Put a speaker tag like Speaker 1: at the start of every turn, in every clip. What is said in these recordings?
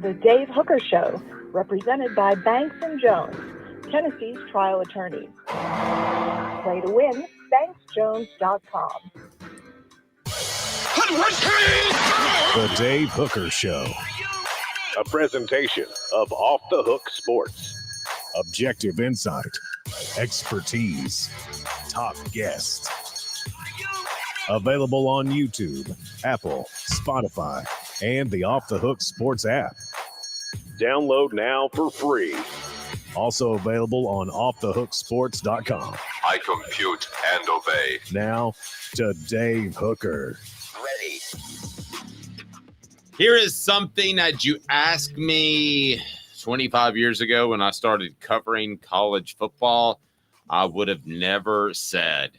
Speaker 1: The Dave Hooker Show, represented by Banks & Jones, Tennessee's trial attorneys. Play to win, banksjones.com.
Speaker 2: The Dave Hooker Show. A presentation of Off the Hook Sports. Objective insight, expertise, top guests. Available on YouTube, Apple, Spotify, and the Off the Hook Sports app. Download now for free. Also available on offthehooksports.com.
Speaker 3: I compute and obey.
Speaker 2: Now to Dave Hooker.
Speaker 3: Ready.
Speaker 4: Here is something that you asked me 25 years ago when I started covering college football. I would have never said.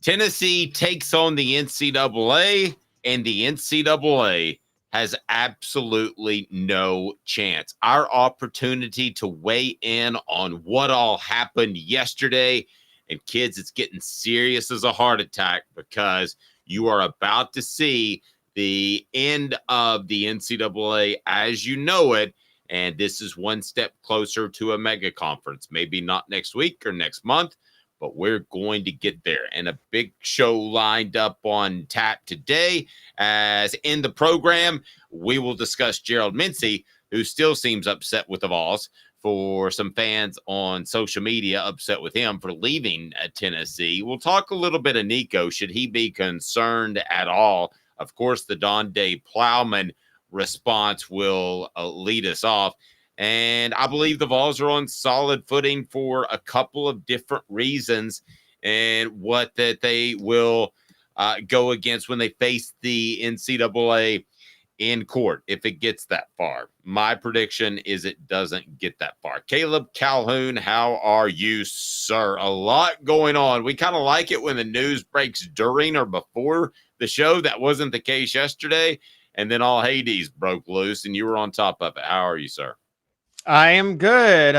Speaker 4: Tennessee takes on the NCAA, and the NCAA has absolutely no chance. Our opportunity to weigh in on what all happened yesterday, and kids, it's getting serious as a heart attack because you are about to see the end of the NCAA as you know it, and this is one step closer to a mega conference. Maybe not next week or next month, but we're going to get there. And a big show lined up on tap today. As in the program, we will discuss Gerald Mincey, who still seems upset with the Vols. For some fans on social media, upset with him for leaving Tennessee. We'll talk a little bit of Nico. Should he be concerned at all? Of course, the Donde Plowman response will lead us off. And I believe the Vols are on solid footing for a couple of different reasons and what that they will go against when they face the NCAA in court, if it gets that far. My prediction is it doesn't get that far. Caleb Calhoun, how are you, sir? A lot going on. We kind of like it when the news breaks during or before the show. That wasn't the case yesterday. And then all Hades broke loose, and you were on top of it. How are you, sir?
Speaker 5: I am good.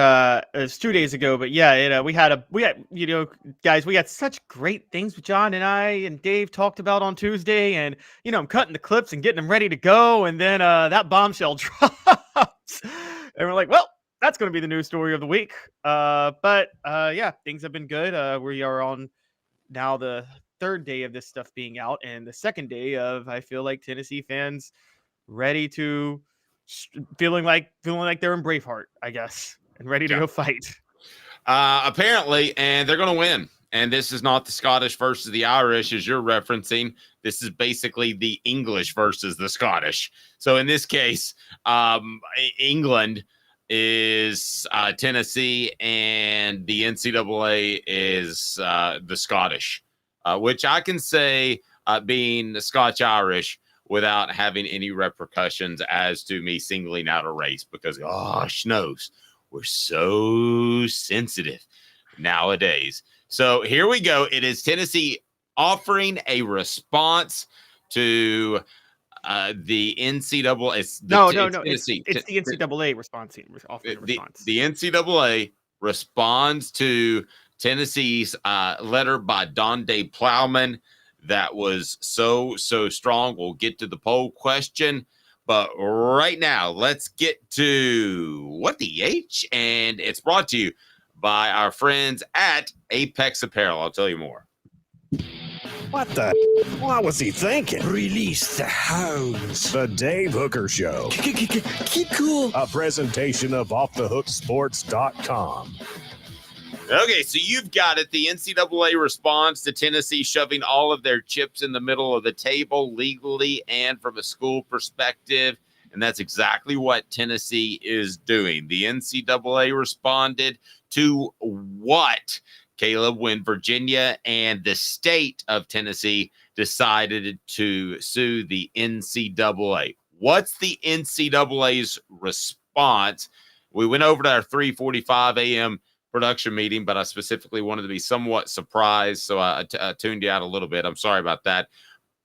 Speaker 5: It's 2 days ago, but yeah, we had, guys, we got such great things John and I and Dave talked about on Tuesday, and I'm cutting the clips and getting them ready to go, and then that bombshell drops, and we're like, well, that's going to be the news story of the week. But yeah, things have been good. We are on now the third day of this stuff being out, and the second day of, I feel like, Tennessee fans ready to. Feeling like they're in Braveheart, I guess, and ready to go fight.
Speaker 4: Apparently, and they're going to win. And this is not the Scottish versus the Irish, as you're referencing. This is basically the English versus the Scottish. So in this case, England is Tennessee, and the NCAA is the Scottish, which I can say being the Scotch-Irish without having any repercussions as to me singling out a race, because gosh knows we're so sensitive nowadays. So here we go. It is Tennessee offering a response to the NCAA. It's the
Speaker 5: NCAA responding. Offering a response.
Speaker 4: The NCAA responds to Tennessee's letter by Donde Plowman. That was so strong. We'll get to the poll question. But right now, let's get to What the H? And it's brought to you by our friends at Apex Apparel. I'll tell you more.
Speaker 2: What the? What was he thinking?
Speaker 6: Release the hounds.
Speaker 2: The Dave Hooker Show.
Speaker 6: Keep cool.
Speaker 2: A presentation of offthehooksports.com.
Speaker 4: Okay, so you've got it. The NCAA responds to Tennessee shoving all of their chips in the middle of the table legally and from a school perspective, and that's exactly what Tennessee is doing. The NCAA responded to what, Caleb, when Virginia and the state of Tennessee decided to sue the NCAA? What's the NCAA's response? We went over to our 3:45 a.m. production meeting, but I specifically wanted to be somewhat surprised, so I tuned you out a little bit. I'm sorry about that,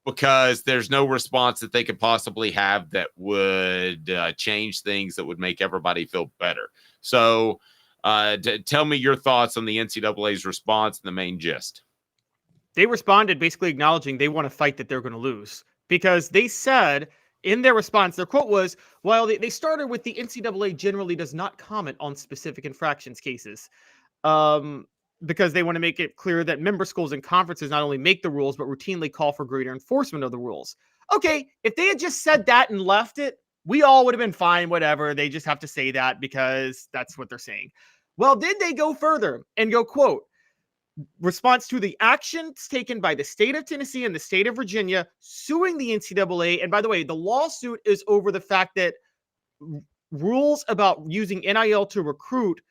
Speaker 4: because there's no response that they could possibly have that would change things, that would make everybody feel better. So tell me your thoughts on the NCAA's response and the main gist.
Speaker 5: They responded basically acknowledging they want to fight that they're going to lose, because they said in their response, their quote was, while they started with the NCAA generally does not comment on specific infractions cases, because they want to make it clear that member schools and conferences not only make the rules, but routinely call for greater enforcement of the rules. Okay, if they had just said that and left it, we all would have been fine, whatever. They just have to say that because that's what they're saying. Well, did they go further and go, quote, response to the actions taken by the state of Tennessee and the state of Virginia suing the NCAA. And by the way, the lawsuit is over the fact that rules about using NIL to recruit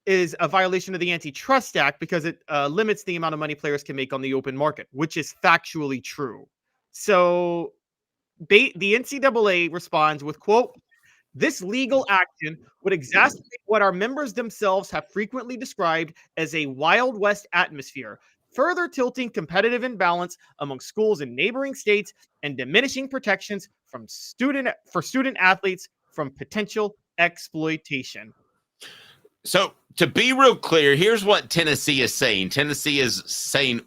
Speaker 5: is a violation of the Antitrust Act because it limits the amount of money players can make on the open market, which is factually true. So the NCAA responds with, quote, this legal action would exacerbate what our members themselves have frequently described as a Wild West atmosphere, further tilting competitive imbalance among schools in neighboring states and diminishing protections from student athletes from potential exploitation.
Speaker 4: So to be real clear, here's what Tennessee is saying. Tennessee is saying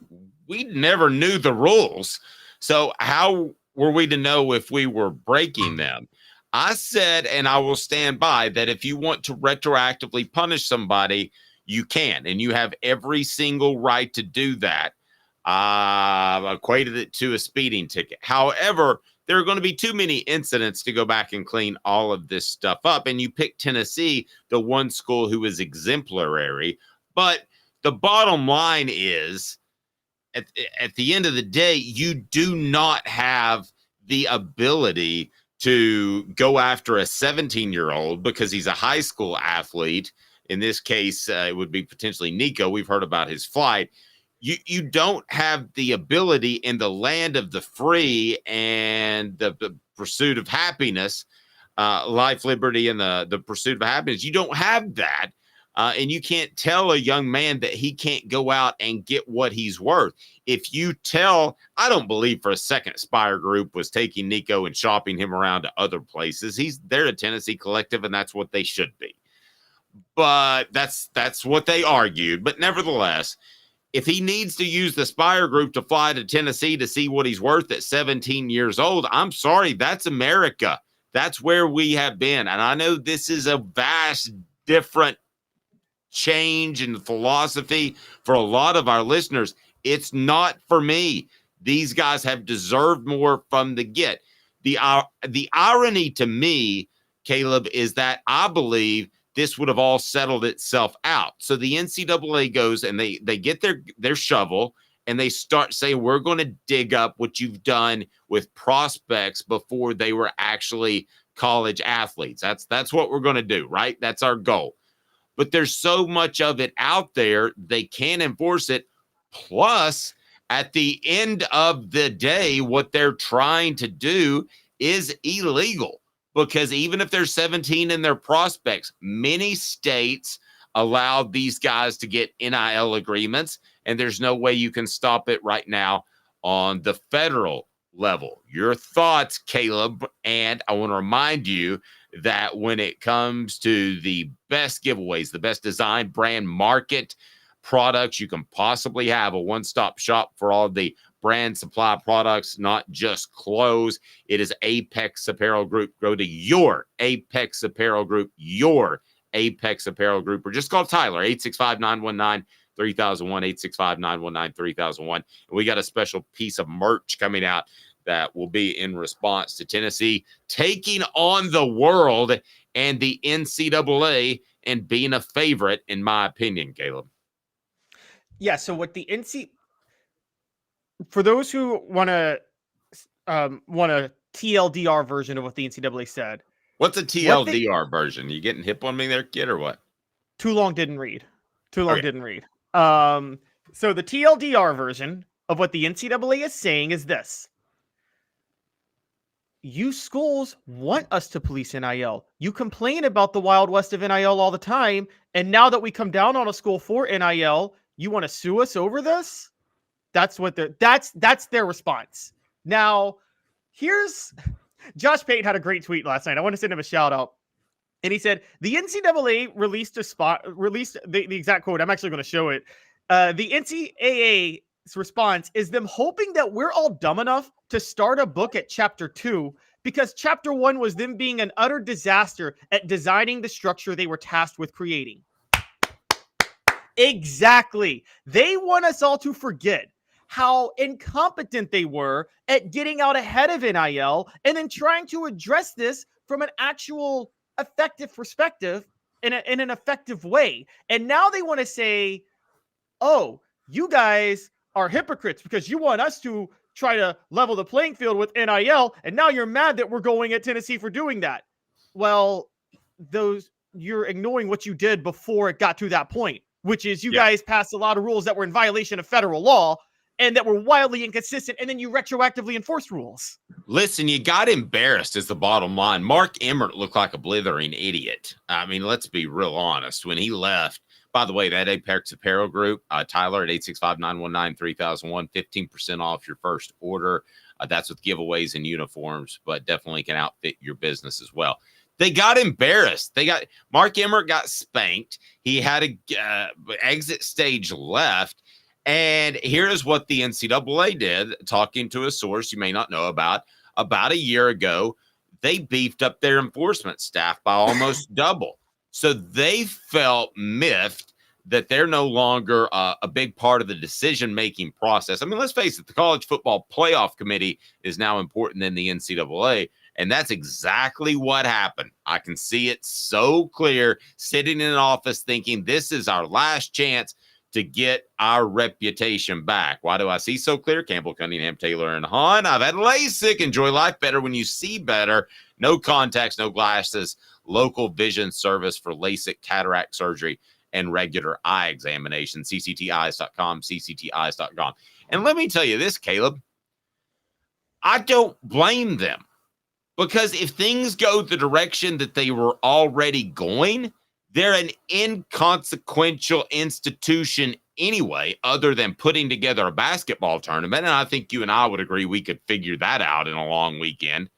Speaker 4: we never knew the rules. So how were we to know if we were breaking them? I said, and I will stand by, that if you want to retroactively punish somebody, you can, and you have every single right to do that. I equated it to a speeding ticket. However, there are going to be too many incidents to go back and clean all of this stuff up. And you pick Tennessee, the one school who is exemplary. But the bottom line is, at the end of the day, you do not have the ability to go after a 17-year-old because he's a high school athlete. In this case, it would be potentially Nico. We've heard about his flight. You don't have the ability in the land of the free and the pursuit of happiness, life, liberty, and the pursuit of happiness. You don't have that. And you can't tell a young man that he can't go out and get what he's worth. If you tell, I don't believe for a second Aspire Group was taking Nico and shopping him around to other places. They're a Tennessee collective, and that's what they should be. But that's what they argued. But nevertheless, if he needs to use the Aspire Group to fly to Tennessee to see what he's worth at 17 years old, I'm sorry, that's America. That's where we have been. And I know this is a vast, different change in philosophy for a lot of our listeners. It's not for me. These guys have deserved more from the get. The irony to me, Caleb, is that I believe this would have all settled itself out. So the NCAA goes and they get their shovel and they start saying, we're going to dig up what you've done with prospects before they were actually college athletes. That's what we're going to do, right? That's our goal. But there's so much of it out there, they can't enforce it. Plus, at the end of the day, what they're trying to do is illegal. Because even if they're 17 and they're prospects, many states allow these guys to get NIL agreements, and there's no way you can stop it right now on the federal level. Your thoughts, Caleb, and I want to remind you that when it comes to the best giveaways, the best design, brand, market products you can possibly have, a one-stop shop for all the brand supply products, not just clothes. It is Apex Apparel Group. Go to your Apex Apparel Group, your Apex Apparel Group, or just call Tyler, 865-919-3001, 865-919-3001. And we got a special piece of merch coming out that will be in response to Tennessee taking on the world and the NCAA and being a favorite, in my opinion, Caleb.
Speaker 5: Yeah, so what the for those who want a TLDR version of what the NCAA said.
Speaker 4: What's a TLDR version? You getting hip on me there, kid, or what?
Speaker 5: Too long didn't read. So the TLDR version of what the NCAA is saying is this. You schools want us to police NIL. You complain about the Wild West of NIL all the time, and now that we come down on a school for NIL, you want to sue us over this? That's their response. Now, here's Josh Payton had a great tweet last night. I want to send him a shout out. And he said, the NCAA released the exact quote. I'm actually going to show it. The NCAA's response is them hoping that we're all dumb enough to start a book at chapter 2 because chapter 1 was them being an utter disaster at designing the structure they were tasked with creating. Exactly. They want us all to forget how incompetent they were at getting out ahead of NIL and then trying to address this from an actual effective perspective in an effective way. And now they want to say, oh, you guys are hypocrites because you want us to try to level the playing field with NIL, and now you're mad that we're going at Tennessee for doing that. Well, you're ignoring what you did before it got to that point, which is you guys passed a lot of rules that were in violation of federal law and that were wildly inconsistent, and then you retroactively enforced rules.
Speaker 4: Listen, you got embarrassed is the bottom line. Mark Emmert looked like a blithering idiot. I mean, let's be real honest. When he left, by the way, that Apex Apparel group, Tyler at 865-919-3001, 15% off your first order. That's with giveaways and uniforms, but definitely can outfit your business as well. They got embarrassed. Mark Emmert got spanked. He had a exit stage left. And here's what the NCAA did, talking to a source you may not know about a year ago. They beefed up their enforcement staff by almost double. So they felt miffed that they're no longer a big part of the decision-making process. I mean, let's face it, the College Football Playoff Committee is now important than the NCAA, and that's exactly what happened. I can see it so clear, sitting in an office thinking this is our last chance to get our reputation back. Why do I see so clear? Campbell, Cunningham, Taylor, and Haun. I've had LASIK. Enjoy life better when you see better. No contacts, no glasses. Local vision service for LASIK, cataract surgery, and regular eye examination. ccteyes.com, ccteyes.com. And let me tell you this, Caleb. I don't blame them. Because if things go the direction that they were already going, they're an inconsequential institution anyway, other than putting together a basketball tournament. And I think you and I would agree we could figure that out in a long weekend.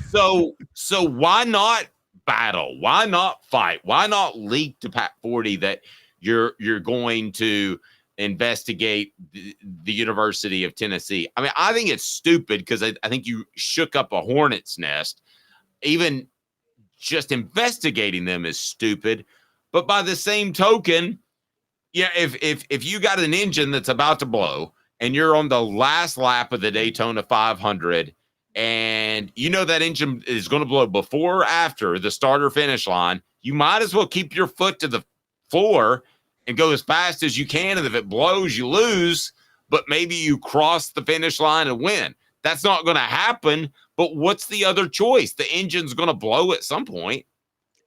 Speaker 4: So why not battle? Why not fight? Why not leak to Pat 40 that you're going to investigate the University of Tennessee? I mean, I think it's stupid because I think you shook up a hornet's nest. Even just investigating them is stupid. But by the same token, yeah, if you got an engine that's about to blow and you're on the last lap of the Daytona 500 and you know that engine is going to blow before or after the start or finish line, you might as well keep your foot to the floor and go as fast as you can. And if it blows, you lose, but maybe you cross the finish line and win. That's not going to happen. But what's the other choice? The engine's going to blow at some point.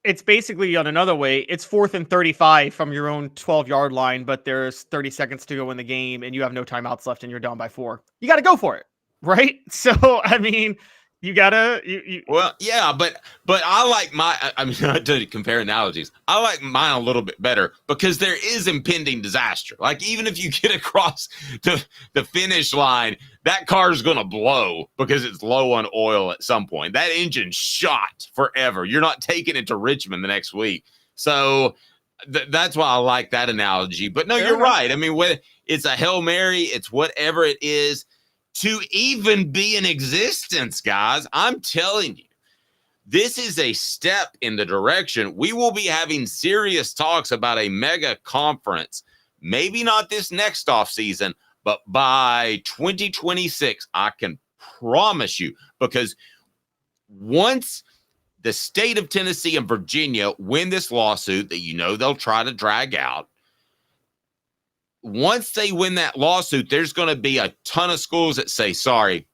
Speaker 5: It's basically, on another way, it's 4th and 35 from your own 12-yard line, but there's 30 seconds to go in the game and you have no timeouts left and you're down by 4. You got to go for it, right? So, I mean, you gotta.
Speaker 4: Well, yeah, but I like I mean, not to compare analogies, I like mine a little bit better because there is impending disaster. Like, even if you get across the finish line, that car is going to blow because it's low on oil at some point. That engine's shot forever. You're not taking it to Richmond the next week. So that's why I like that analogy. But no, you're right. I mean, when it's a Hail Mary, it's whatever it is. To even be in existence, guys, I'm telling you, this is a step in the direction. We will be having serious talks about a mega conference, maybe not this next offseason, but by 2026, I can promise you, because once the state of Tennessee and Virginia win this lawsuit that you know they'll try to drag out, once they win that lawsuit, there's going to be a ton of schools that say, sorry,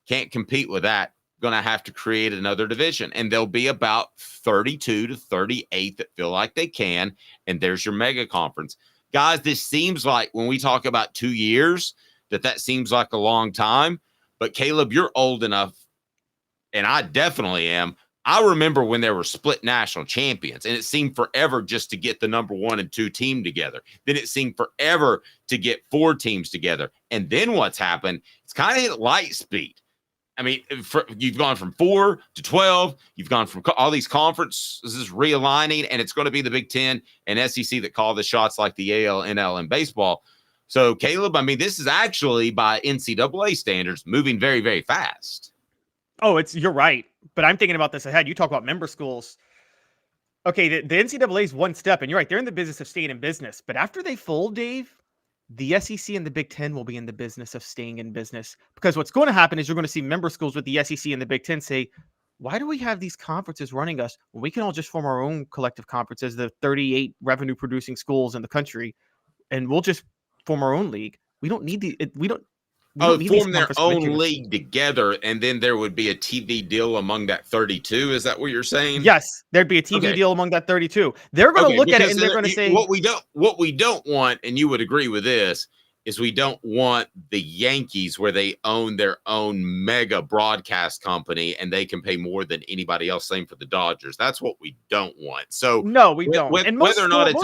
Speaker 4: can't compete with that. Going to have to create another division. And there'll be about 32 to 38 that feel like they can. And there's your mega conference. Guys, this seems like, when we talk about 2 years, that seems like a long time. But Caleb, you're old enough, and I definitely am. I remember when there were split national champions, and it seemed forever just to get the number 1 and 2 team together. Then it seemed forever to get 4 teams together. And then what's happened, it's kind of hit light speed. I mean, you've gone from 4 to 12. You've gone from all these conferences realigning, and it's going to be the Big Ten and SEC that call the shots like the AL, NL, and baseball. So, Caleb, I mean, this is actually, by NCAA standards, moving very, very fast.
Speaker 5: Oh, you're right. But I'm thinking about this ahead. You talk about member schools. Okay, the NCAA is one step, and you're right. They're in the business of staying in business. But after they fold, Dave, the SEC and the Big Ten will be in the business of staying in business. Because what's going to happen is you're going to see member schools with the SEC and the Big Ten say, why do we have these conferences running us when we can all just form our own collective conferences, the 38 revenue producing schools in the country, and we'll just form our own league. We don't need we don't need these
Speaker 4: Form their
Speaker 5: conference
Speaker 4: own
Speaker 5: committees.
Speaker 4: league together, and then there would be a TV deal among that 32. Is that what you're saying?
Speaker 5: Yes, there'd be a TV
Speaker 4: Okay.
Speaker 5: deal among that 32. They're going to look at it and they're going to say,
Speaker 4: what we don't want, and you would agree with this, is we don't want the Yankees where they own their own mega broadcast company and they can pay more than anybody else. Same for the Dodgers. That's what we don't want. So
Speaker 5: no, we don't. And most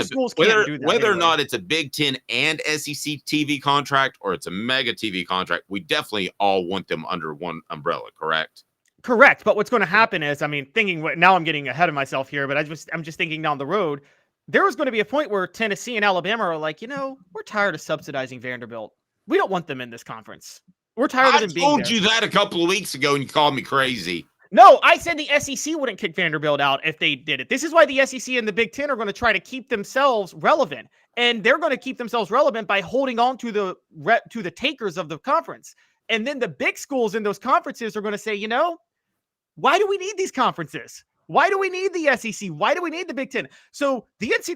Speaker 5: schools can't do that.
Speaker 4: Whether or not it's a Big Ten and SEC TV contract or it's a mega TV contract, we definitely all want them under one umbrella. Correct.
Speaker 5: Correct. But what's going to happen is, I mean, now I'm getting ahead of myself here, but I'm just thinking down the road. There was going to be a point where Tennessee and Alabama are like, we're tired of subsidizing Vanderbilt. We don't want them in this conference. We're tired of them being there.
Speaker 4: I told you that a couple of weeks ago and you called me crazy.
Speaker 5: No, I said the SEC wouldn't kick Vanderbilt out if they did it. This is why the SEC and the Big Ten are going to try to keep themselves relevant. And they're going to keep themselves relevant by holding on to the takers of the conference. And then the big schools in those conferences are going to say, why do we need these conferences? Why do we need the SEC? Why do we need the Big Ten? So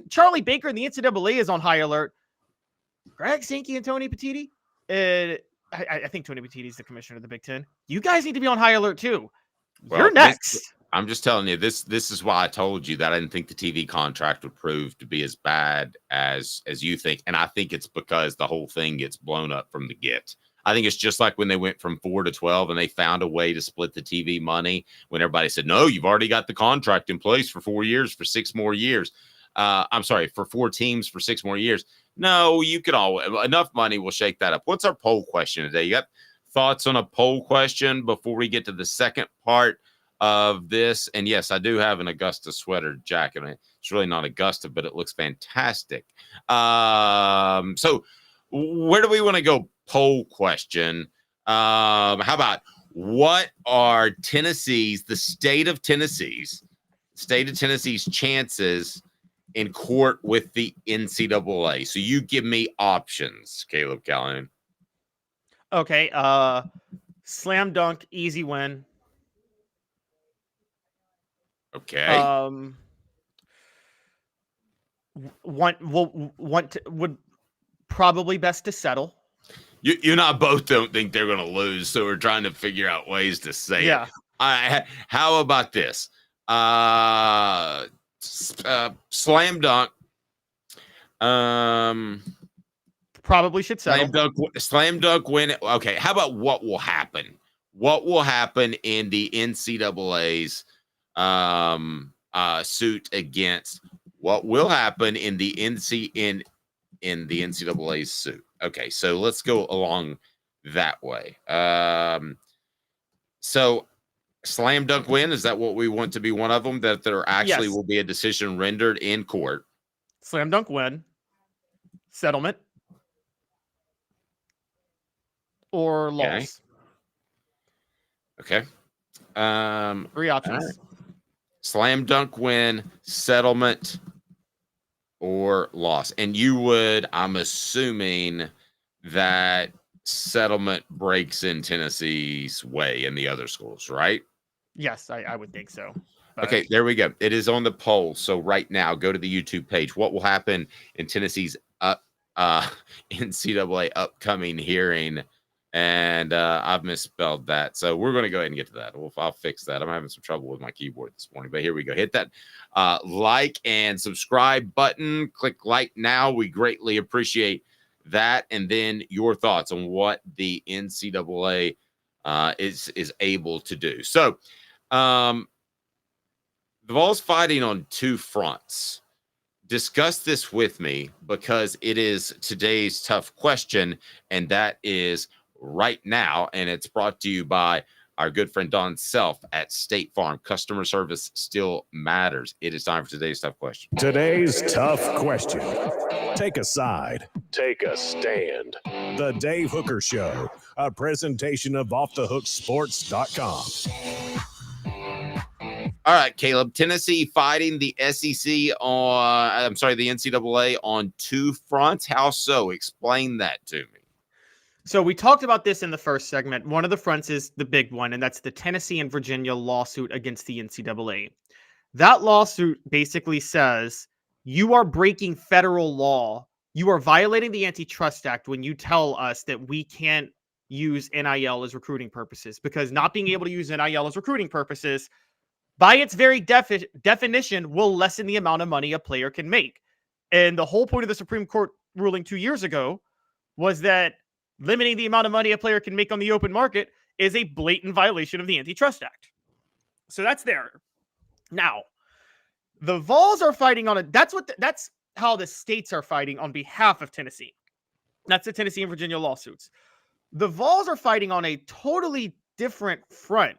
Speaker 5: Charlie Baker and the NCAA is on high alert. Greg Sankey and Tony Petitti. I think Tony Petitti is the commissioner of the Big Ten. You guys need to be on high alert too. Well, you're next.
Speaker 4: I'm just telling you, this is why I told you that I didn't think the TV contract would prove to be as bad as you think. And I think it's because the whole thing gets blown up from the get. I think it's just like when they went from 4 to 12 and they found a way to split the TV money when everybody said, no, you've already got the contract in place for 4 years, for 6 more years. For 4 teams for 6 more years. No, you could enough money will shake that up. What's our poll question today? You got thoughts on a poll question before we get to the second part of this? And yes, I do have an Augusta sweater jacket. It's really not Augusta, but it looks fantastic. So where do we want to go? Poll question. How about what are the state of Tennessee's chances in court with the NCAA? So you give me options, Caleb Calhoun.
Speaker 5: Okay. Slam dunk, easy win.
Speaker 4: Okay.
Speaker 5: Would probably best to settle.
Speaker 4: You and I both don't think they're going to lose, so we're trying to figure out ways to say it. How about this? Slam dunk.
Speaker 5: Probably should settle.
Speaker 4: Slam dunk win. Okay, how about what will happen? What will happen in the NCAA's suit against what will happen in the NCAA's suit? Okay, so let's go along that way. So slam dunk win, is that what we want to be one of them? That there actually will be a decision rendered in court.
Speaker 5: Slam dunk win, settlement, or loss.
Speaker 4: Okay.
Speaker 5: 3 options.
Speaker 4: Right. Slam dunk win, settlement, or loss. And you would, I'm assuming that settlement breaks in Tennessee's way in the other schools, right?
Speaker 5: Yes, I would think so.
Speaker 4: Okay, there we go. It is on the poll. So right now, go to the YouTube page. What will happen in Tennessee's NCAA upcoming hearing? And I've misspelled that. So we're going to go ahead and get to that. I'll fix that. I'm having some trouble with my keyboard this morning, but here we go. Hit that like and subscribe button. Click like now. We greatly appreciate that. And then your thoughts on what the NCAA is able to do. So the Vols fighting on 2 fronts. Discuss this with me because it is today's tough question, and that is right now, and it's brought to you by our good friend Don Self at State Farm. Customer service still matters. It is time for today's tough question.
Speaker 2: Today's tough question. Take a side. Take a stand. The Dave Hooker Show, a presentation of offthehooksports.com.
Speaker 4: All right, Caleb. Tennessee fighting the SEC on, the NCAA on two fronts. How so? Explain that to me.
Speaker 5: So we talked about this in the first segment. One of the fronts is the big one, and that's the Tennessee and Virginia lawsuit against the NCAA. That lawsuit basically says you are breaking federal law. You are violating the Antitrust Act when you tell us that we can't use NIL as recruiting purposes, because not being able to use NIL as recruiting purposes, by its very definition, will lessen the amount of money a player can make. And the whole point of the Supreme Court ruling 2 years ago was that limiting the amount of money a player can make on the open market is a blatant violation of the Antitrust Act. So that's there. Now, the Vols are fighting on it. That's how the states are fighting on behalf of Tennessee. That's the Tennessee and Virginia lawsuits. The Vols are fighting on a totally different front.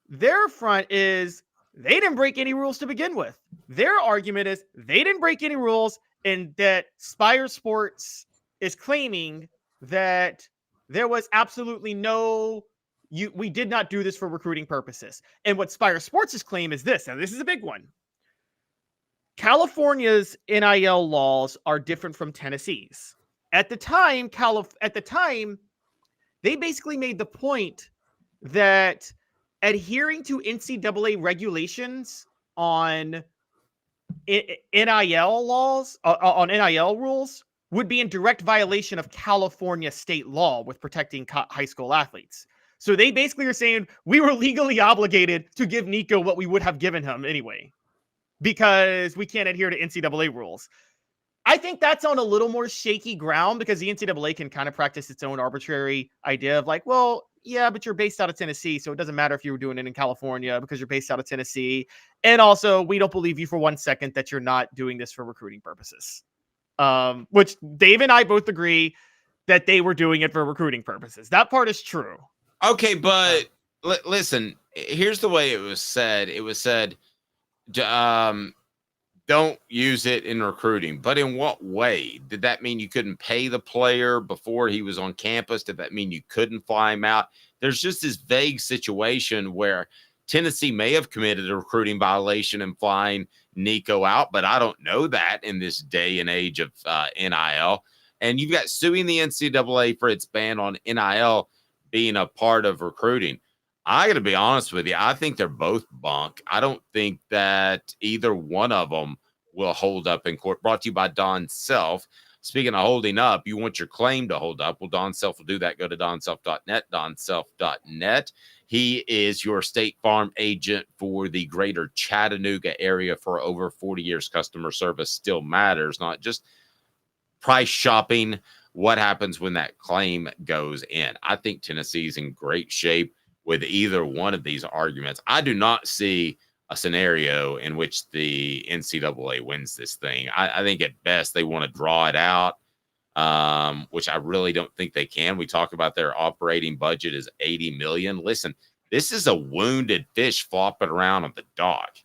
Speaker 5: Their front is they didn't break any rules to begin with. Their argument is they didn't break any rules, and that Spire Sports is claiming that there was absolutely we did not do this for recruiting purposes. And what Spire Sports' claim is this, and this is a big one. California's NIL laws are different from Tennessee's. At the time, they basically made the point that adhering to NCAA regulations on NIL laws, on NIL rules, would be in direct violation of California state law with protecting high school athletes. So they basically are saying we were legally obligated to give Nico what we would have given him anyway, because we can't adhere to NCAA rules. I think that's on a little more shaky ground, because the NCAA can kind of practice its own arbitrary idea of like, well, yeah, but you're based out of Tennessee, so it doesn't matter if you were doing it in California because you're based out of Tennessee. And also, we don't believe you for 1 second that you're not doing this for recruiting purposes. Which Dave and I both agree that they were doing it for recruiting purposes. That part is true.
Speaker 4: Okay, but listen, here's the way it was said. It was said, don't use it in recruiting. But in what way? Did that mean you couldn't pay the player before he was on campus? Did that mean you couldn't fly him out? There's just this vague situation where Tennessee may have committed a recruiting violation in flying Nico out, but I don't know that in this day and age of NIL. And you've got suing the NCAA for its ban on NIL being a part of recruiting. I got to be honest with you. I think they're both bunk. I don't think that either one of them will hold up in court. Brought to you by Don Self. Speaking of holding up, you want your claim to hold up. Well, Don Self will do that. Go to donself.net, donself.net. He is your State Farm agent for the greater Chattanooga area for over 40 years. Customer service still matters, not just price shopping. What happens when that claim goes in? I think Tennessee's in great shape with either one of these arguments. I do not see a scenario in which the NCAA wins this thing. I think at best they want to draw it out, which I really don't think they can. We talk about their operating budget is $80 million. Listen, this is a wounded fish flopping around on the dock.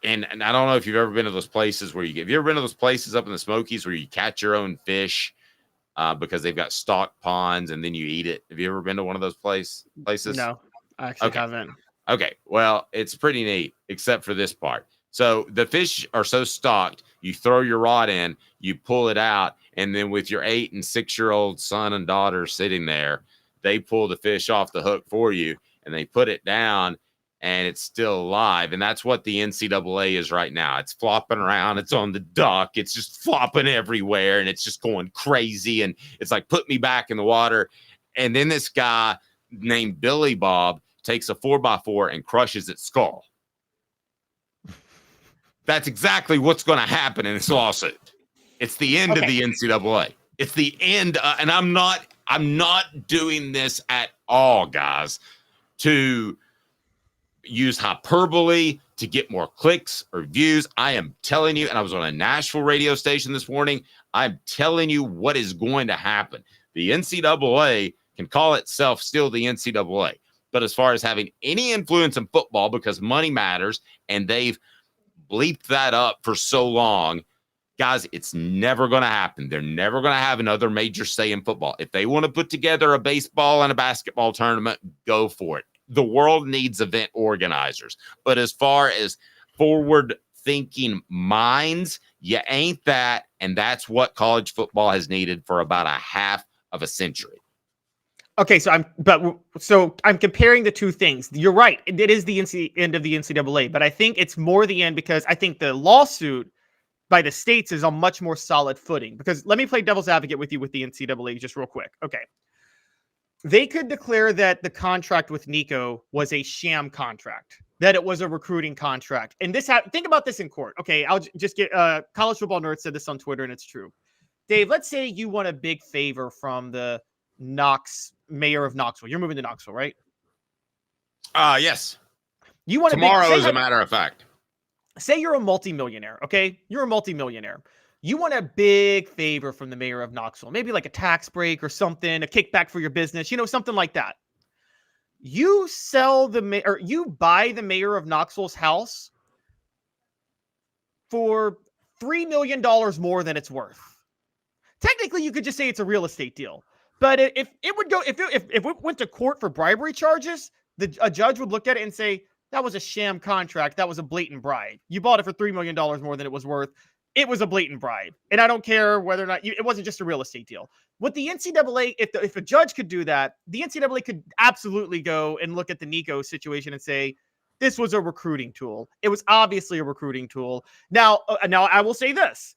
Speaker 4: And I don't know if you've ever been to those places where have you ever been to those places up in the Smokies where you catch your own fish because they've got stock ponds and then you eat it? Have you ever been to one of those places?
Speaker 5: No, I actually haven't.
Speaker 4: Okay, well, it's pretty neat, except for this part. So the fish are so stocked, you throw your rod in, you pull it out, and then with your 8 and 6-year-old son and daughter sitting there, they pull the fish off the hook for you, and they put it down, and it's still alive. And that's what the NCAA is right now. It's flopping around. It's on the dock. It's just flopping everywhere, and it's just going crazy. And it's like, put me back in the water. And then this guy named Billy Bob takes a 4x4 and crushes its skull. That's exactly what's going to happen in this lawsuit. It's the end of the NCAA. It's the end. And I'm not doing this at all, guys, to use hyperbole to get more clicks or views. I am telling you, and I was on a Nashville radio station this morning. I'm telling you what is going to happen. The NCAA can call itself still the NCAA. But as far as having any influence in football, because money matters, and they've bleeped that up for so long, guys, it's never going to happen. They're never going to have another major say in football. If they want to put together a baseball and a basketball tournament, go for it. The world needs event organizers. But as far as forward-thinking minds, you ain't that, and that's what college football has needed for about a half of a century.
Speaker 5: Okay, so I'm comparing the two things. You're right. It is the end of the NCAA, but I think it's more the end because I think the lawsuit by the states is on much more solid footing. Because let me play devil's advocate with you with the NCAA just real quick. Okay. They could declare that the contract with Nico was a sham contract, that it was a recruiting contract. And think about this in court. Okay, I'll just get College Football Nerd said this on Twitter, and it's true. Dave, let's say you want a big favor from the mayor of Knoxville. You're moving to Knoxville, right?
Speaker 4: Yes.
Speaker 5: You want
Speaker 4: tomorrow, as a matter of fact.
Speaker 5: Say you're a multimillionaire, okay? You're a multimillionaire. You want a big favor from the mayor of Knoxville, maybe like a tax break or something, a kickback for your business, something like that. You you buy the mayor of Knoxville's house for $3 million more than it's worth. Technically, you could just say it's a real estate deal. But if it went to court for bribery charges, a judge would look at it and say, that was a sham contract. That was a blatant bribe. You bought it for $3 million more than it was worth. It was a blatant bribe. And I don't care whether or not it wasn't just a real estate deal. With the NCAA, if a judge could do that, the NCAA could absolutely go and look at the Nico situation and say, this was a recruiting tool. It was obviously a recruiting tool. Now I will say this.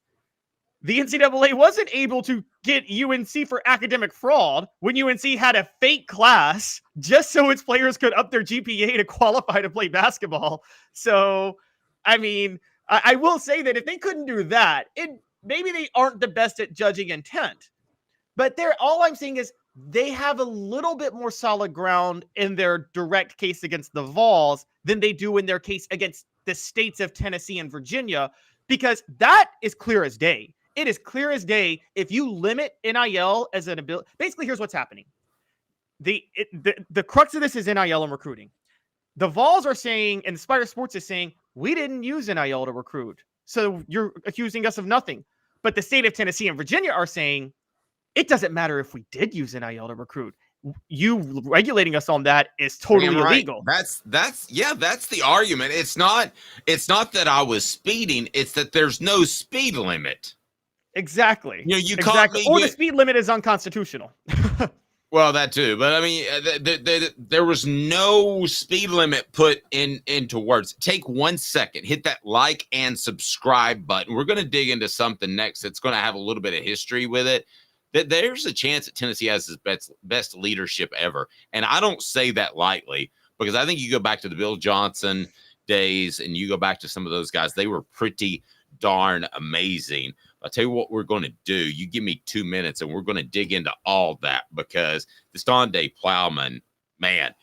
Speaker 5: The NCAA wasn't able to get UNC for academic fraud when UNC had a fake class just so its players could up their GPA to qualify to play basketball. So, I mean, I will say that if they couldn't do that, maybe they aren't the best at judging intent. But all I'm saying is they have a little bit more solid ground in their direct case against the Vols than they do in their case against the states of Tennessee and Virginia, because that is clear as day. It is clear as day. If you limit NIL as an ability, basically here's what's happening. The crux of this is NIL and recruiting. The Vols are saying, and Spire Sports is saying, we didn't use NIL to recruit. So you're accusing us of nothing. But the state of Tennessee and Virginia are saying, it doesn't matter if we did use NIL to recruit. You regulating us on that is totally illegal.
Speaker 4: That's the argument. It's not that I was speeding. It's that there's no speed limit.
Speaker 5: Exactly.
Speaker 4: You caught me.
Speaker 5: Or the speed limit is unconstitutional.
Speaker 4: Well, that too. But I mean, there was no speed limit put into words. Take 1 second, hit that like and subscribe button. We're going to dig into something next that's going to have a little bit of history with it. There's a chance that Tennessee has its best leadership ever. And I don't say that lightly, because I think you go back to the Bill Johnson days and you go back to some of those guys, they were pretty darn amazing. I'll tell you what we're going to do. You give me 2 minutes and we're going to dig into all that, because this Donde Plowman, man,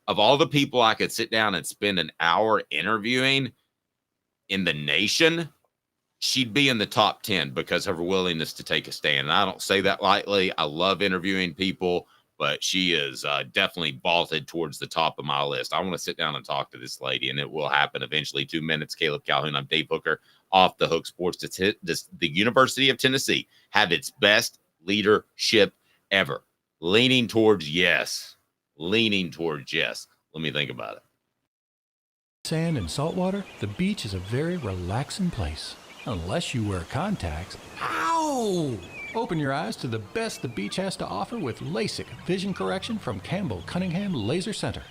Speaker 4: of all the people I could sit down and spend an hour interviewing in the nation, she'd be in the top 10 because of her willingness to take a stand. And I don't say that lightly. I love interviewing people, but she is definitely vaulted towards the top of my list. I want to sit down and talk to this lady, and it will happen eventually. 2 minutes. Caleb Calhoun. I'm Dave Hooker. Off the Hook Sports. The University of Tennessee have its best leadership ever. Leaning towards yes. Let me think about it.
Speaker 7: Sand and salt water, the beach is a very relaxing place. Unless you wear contacts. Ow! Open your eyes to the best the beach has to offer with LASIK vision correction from Campbell Cunningham Laser Center.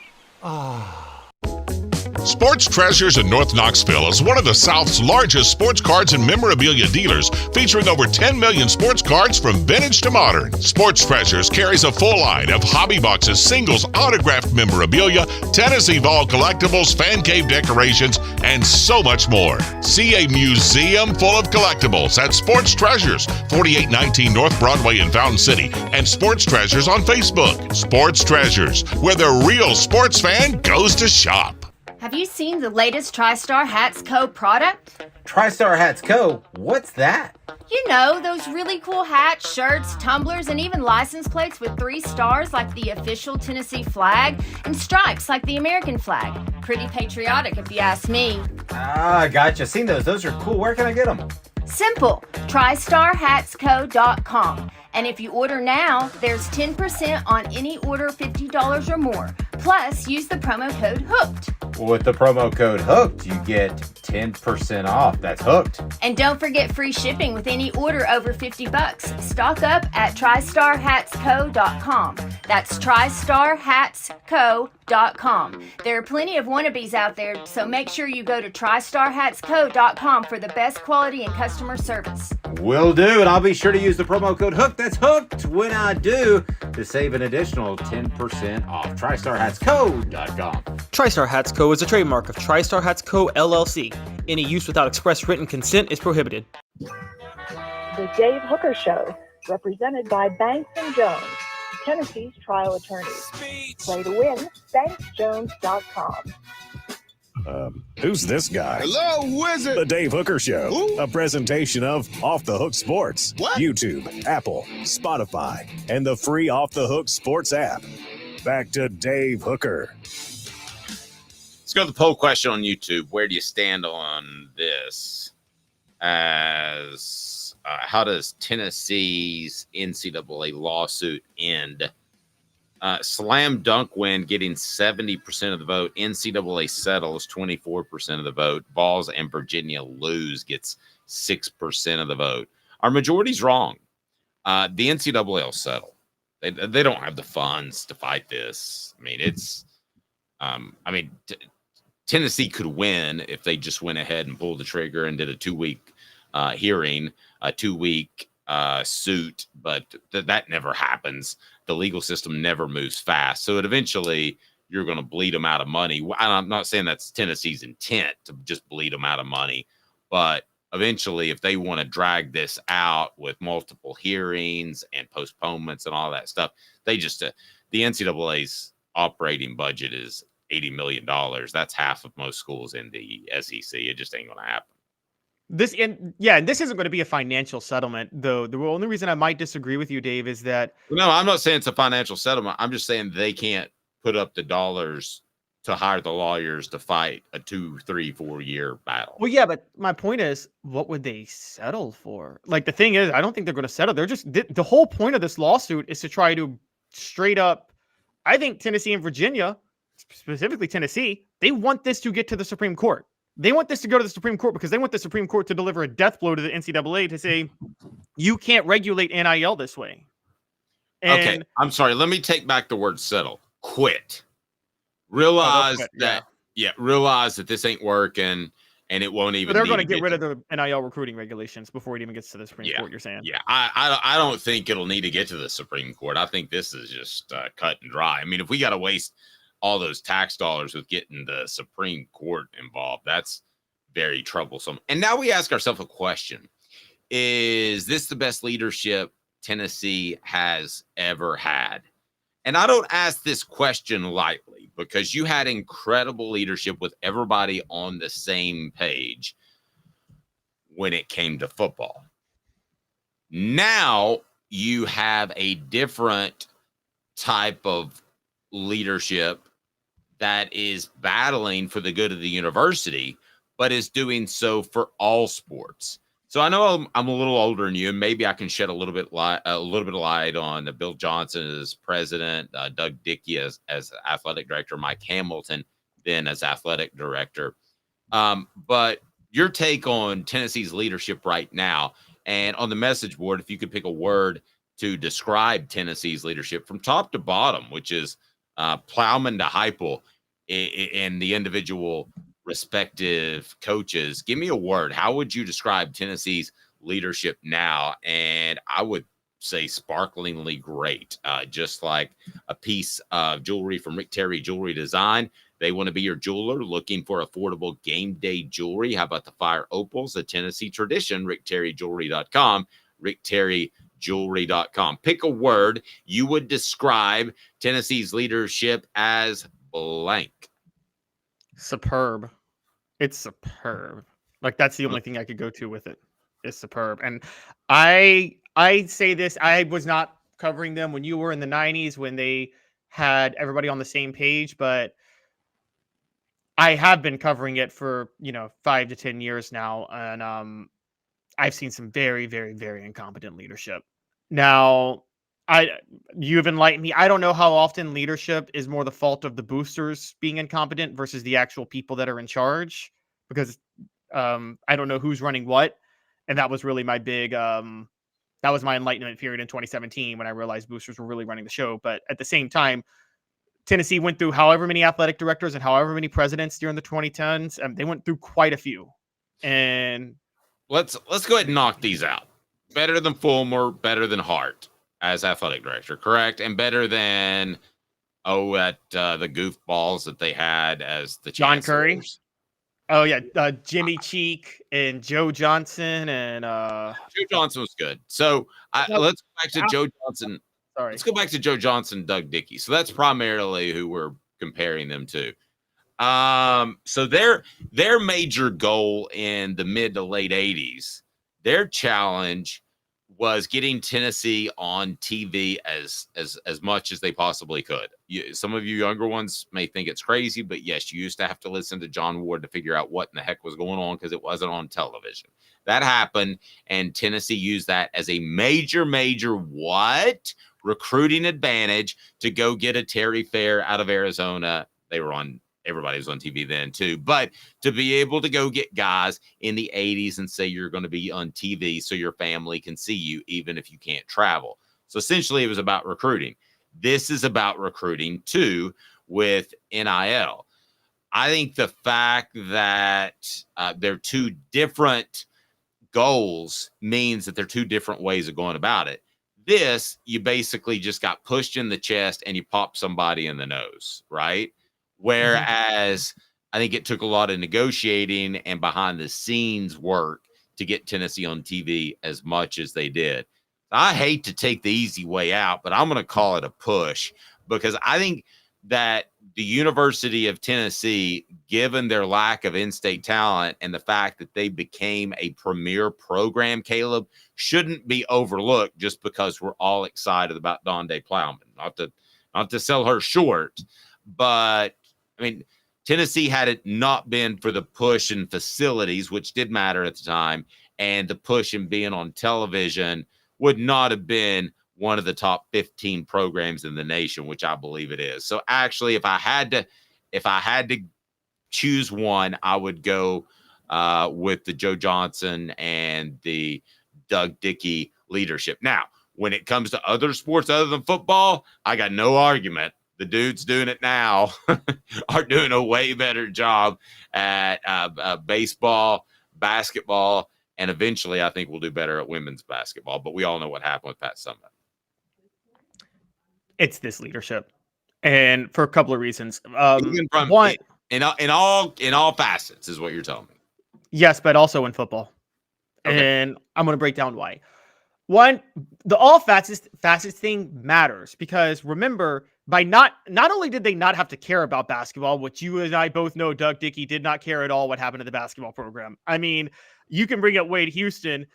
Speaker 8: Sports Treasures in North Knoxville is one of the South's largest sports cards and memorabilia dealers, featuring over 10 million sports cards from vintage to modern. Sports Treasures carries a full line of hobby boxes, singles, autographed memorabilia, Tennessee Vol collectibles, fan cave decorations, and so much more. See a museum full of collectibles at Sports Treasures, 4819 North Broadway in Fountain City, and Sports Treasures on Facebook. Sports Treasures, where the real sports fan goes to shop.
Speaker 9: Have Have you seen the latest TriStar Hats Co. product?
Speaker 10: TriStar Hats Co.? What's that?
Speaker 9: You know, those really cool hats, shirts, tumblers, and even license plates with 3 stars like the official Tennessee flag and stripes like the American flag. Pretty patriotic if you ask me.
Speaker 10: Ah, gotcha. Seen those. Those are cool. Where can I get them?
Speaker 9: Simple. TriStarHatsCo.com. And if you order now, there's 10% on any order $50 or more. Plus, use the promo code HOOKED.
Speaker 10: With the promo code HOOKED, you get 10% off. That's hooked.
Speaker 9: And don't forget free shipping with any order over $50. Stock up at TriStarHatsCo.com. That's TriStarHatsCo.com. There are plenty of wannabes out there, so make sure you go to TriStarHatsCo.com for the best quality and customer service.
Speaker 10: Will do, and I'll be sure to use the promo code HOOKED. That's hooked when I do to save an additional 10% off. TriStarHatsCo.com.
Speaker 11: TriStar Hats Co. is a trademark of TriStar Hats Co. LLC. Any use without express written consent is prohibited.
Speaker 1: The Dave Hooker Show, represented by Banks & Jones, Tennessee's trial attorneys. Play to win, banksjones.com.
Speaker 2: Who's this guy?
Speaker 6: Hello, wizard.
Speaker 2: The Dave Hooker Show,
Speaker 6: Who?
Speaker 2: a presentation of Off the Hook Sports,
Speaker 6: What?
Speaker 2: YouTube, Apple, Spotify, and the free Off the Hook Sports app. Back to Dave Hooker.
Speaker 4: Let's go to the poll question on YouTube. Where do you stand on this? As how does Tennessee's NCAA lawsuit end? Slam dunk win getting 70% of the vote. NCAA settles 24% of the vote. Vols and Virginia lose gets 6% of the vote. Our majority's wrong. The NCAA will settle. They don't have the funds to fight this. I mean, it's Tennessee could win if they just went ahead and pulled the trigger and did a 2-week hearing, a 2-week suit, but that never happens. The legal system never moves fast. So eventually you're going to bleed them out of money. I'm not saying that's Tennessee's intent to just bleed them out of money, but eventually if they want to drag this out with multiple hearings and postponements and all that stuff, they just, the NCAA's operating budget is $80 million. That's half of most schools in the SEC. It just ain't going to happen.
Speaker 5: This isn't going to be a financial settlement, though. The only reason I might disagree with you, Dave, is that
Speaker 4: no, I'm not saying it's a financial settlement. I'm just saying they can't put up the dollars to hire the lawyers to fight a 2, 3, 4 year battle.
Speaker 5: Well, yeah, but my point is, what would they settle for? Like, the thing is, I don't think they're going to settle. They're just the whole point of this lawsuit is to try to straight up. I think Tennessee and Virginia, specifically Tennessee, they want this to get to the Supreme Court. They want this to go to the Supreme Court because they want the Supreme Court to deliver a death blow to the NCAA to say, you can't regulate NIL this way. And
Speaker 4: okay, I'm sorry. Let me take back the word settle. Quit. Realize realize that this ain't working and it won't even.
Speaker 5: But they're going to get rid of the NIL recruiting regulations before it even gets to the Supreme Court, you're saying?
Speaker 4: Yeah, I don't think it'll need to get to the Supreme Court. I think this is just cut and dry. I mean, if we got to waste all those tax dollars with getting the Supreme Court involved, that's very troublesome. And now we ask ourselves a question. Is this the best leadership Tennessee has ever had? And I don't ask this question lightly because you had incredible leadership with everybody on the same page when it came to football. Now you have a different type of leadership that is battling for the good of the university, but is doing so for all sports. So I know I'm a little older than you, and maybe I can shed a little bit of light on Bill Johnson as president, Doug Dickey as athletic director, Mike Hamilton then as athletic director. But your take on Tennessee's leadership right now, and on the message board, if you could pick a word to describe Tennessee's leadership from top to bottom, which is Plowman to Heupel and the individual respective coaches, give me a word. How would you describe Tennessee's leadership now? And I would say sparklingly great, just like a piece of jewelry from Rick Terry Jewelry Design. They want to be your jeweler looking for affordable game day jewelry. How about the Fire Opals, a Tennessee tradition? RickTerryJewelry.com. RickTerryJewelry.com. Pick a word you would describe Tennessee's leadership as blank.
Speaker 5: Superb. It's superb. Like, that's the only thing I could go to with it. It's superb. And I say this, I was not covering them when you were in the 90s when they had everybody on the same page, but I have been covering it for, 5 to 10 years now. And I've seen some very, very, very incompetent leadership. Now, you've enlightened me. I don't know how often leadership is more the fault of the boosters being incompetent versus the actual people that are in charge, because I don't know who's running what. And that was really my big, that was my enlightenment period in 2017 when I realized boosters were really running the show. But at the same time, Tennessee went through however many athletic directors and however many presidents during the 2010s. They went through quite a few. And
Speaker 4: let's go ahead and knock these out. Better than Fulmer, better than Hart as athletic director, correct? And better than the goofballs that they had as the
Speaker 5: John Curry.
Speaker 4: chancellors.
Speaker 5: Oh yeah, Jimmy Cheek and Joe Johnson and
Speaker 4: Joe Johnson was good. So let's go back to Joe Johnson.
Speaker 5: Sorry,
Speaker 4: let's go back to Joe Johnson, Doug Dickey. So that's primarily who we're comparing them to. So their major goal in the mid to late 80s, their challenge was getting Tennessee on TV as much as they possibly could. Some of you younger ones may think it's crazy, but yes, you used to have to listen to John Ward to figure out what in the heck was going on because it wasn't on television. That happened, and Tennessee used that as a major recruiting advantage to go get a Terry Fair out of Arizona. Everybody was on TV then too, but to be able to go get guys in the 80s and say you're going to be on TV so your family can see you even if you can't travel. So essentially it was about recruiting. This is about recruiting too with NIL. I think the fact that they're two different goals means that they're two different ways of going about it. This, you basically just got pushed in the chest and you popped somebody in the nose, right? Whereas I think it took a lot of negotiating and behind the scenes work to get Tennessee on TV as much as they did. I hate to take the easy way out, but I'm going to call it a push because I think that the University of Tennessee, given their lack of in-state talent and the fact that they became a premier program, Caleb, shouldn't be overlooked just because we're all excited about Donde Plowman. Not to sell her short, but I mean, Tennessee, had it not been for the push in facilities, which did matter at the time, and the push in being on television, would not have been one of the top 15 programs in the nation, which I believe it is. So actually, if I had to choose one, I would go with the Joe Johnson and the Doug Dickey leadership. Now, when it comes to other sports other than football, I got no argument. The dudes doing it now are doing a way better job at baseball, basketball, and eventually I think we'll do better at women's basketball. But we all know what happened with Pat Summitt.
Speaker 5: It's this leadership, and for a couple of reasons.
Speaker 4: One, in all facets is what you're telling me.
Speaker 5: Yes, but also in football,
Speaker 4: okay.
Speaker 5: And I'm going to break down why. One, the all facets thing matters because remember, by not only did they not have to care about basketball, which you and I both know, Doug Dickey did not care at all what happened to the basketball program. I mean, you can bring up Wade Houston.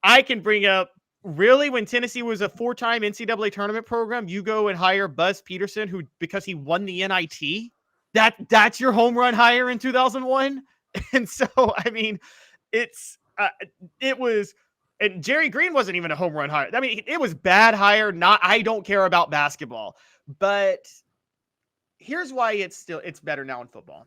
Speaker 5: I can bring up really when Tennessee was a 4-time NCAA tournament program, you go and hire Buzz Peterson, who because he won the NIT, that's your home run hire in 2001. And so, I mean, it was. And Jerry Green wasn't even a home run hire. I mean, it was bad hire. I don't care about basketball, but here's why it's better now in football.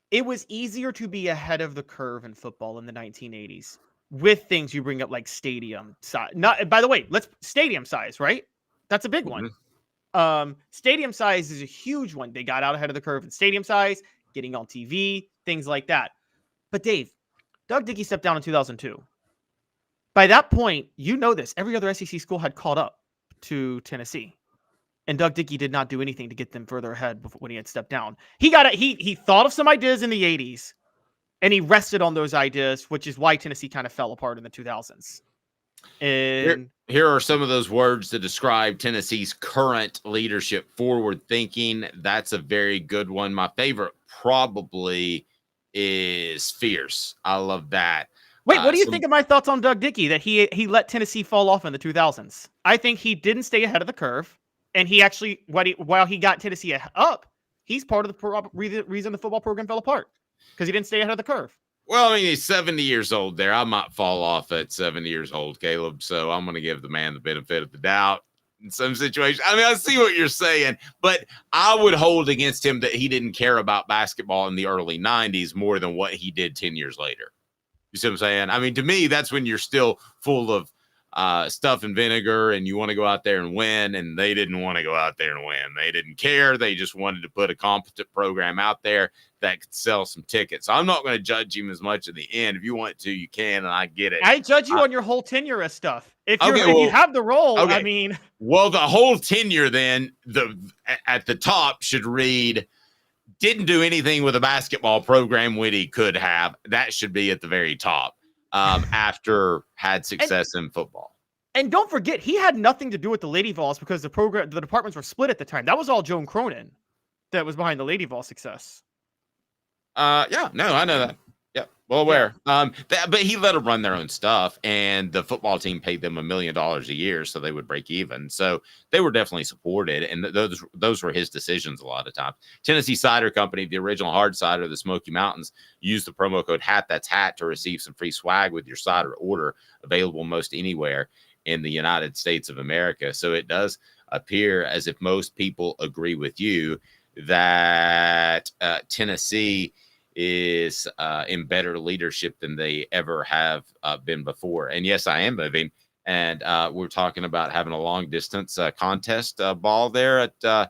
Speaker 5: It was easier to be ahead of the curve in football in the 1980s with things you bring up like stadium size. By the way, stadium size, right? That's a big one. Stadium size is a huge one. They got out ahead of the curve in stadium size, getting on TV, things like that. But Dave, Doug Dickey stepped down in 2002. By that point, you know this. Every other SEC school had caught up to Tennessee. And Doug Dickey did not do anything to get them further ahead when he had stepped down. He thought of some ideas in the 80s, and he rested on those ideas, which is why Tennessee kind of fell apart in the 2000s. And
Speaker 4: here are some of those words that describe Tennessee's current leadership: forward thinking. That's a very good one. My favorite probably is fierce. I love that.
Speaker 5: Wait, what do you think of my thoughts on Doug Dickey, that he let Tennessee fall off in the 2000s? I think he didn't stay ahead of the curve, and he actually, while he got Tennessee up, he's part of the reason the football program fell apart, because he didn't stay ahead of the curve.
Speaker 4: Well, I mean, he's 70 years old there. I might fall off at 70 years old, Caleb, so I'm going to give the man the benefit of the doubt in some situations. I mean, I see what you're saying, but I would hold against him that he didn't care about basketball in the early 90s more than what he did 10 years later. You see what I'm saying? I mean, to me, that's when you're still full of stuff and vinegar and you want to go out there and win, and they didn't want to go out there and win. They didn't care. They just wanted to put a competent program out there that could sell some tickets. So I'm not going to judge him as much at the end. If you want to, you can, and I get it.
Speaker 5: I judge you on your whole tenure of stuff. If you have the role,
Speaker 4: okay.
Speaker 5: I mean.
Speaker 4: Well, the whole tenure then, at the top should read, didn't do anything with a basketball program when he could have. That should be at the very top. After had success in football.
Speaker 5: And don't forget, he had nothing to do with the Lady Vols, because the departments were split at the time. That was all Joan Cronin that was behind the Lady Vol success.
Speaker 4: Yeah, no, I know that. Yep, well aware. But he let them run their own stuff, and the football team paid them $1 million a year so they would break even. So they were definitely supported, and those were his decisions a lot of times. Tennessee Cider Company, the original hard cider of the Smoky Mountains, use the promo code HAT, that's HAT, to receive some free swag with your cider order, available most anywhere in the United States of America. So it does appear as if most people agree with you that Tennessee is in better leadership than they ever have been before. And yes, I am moving. And we're talking about having a long distance contest ball there at the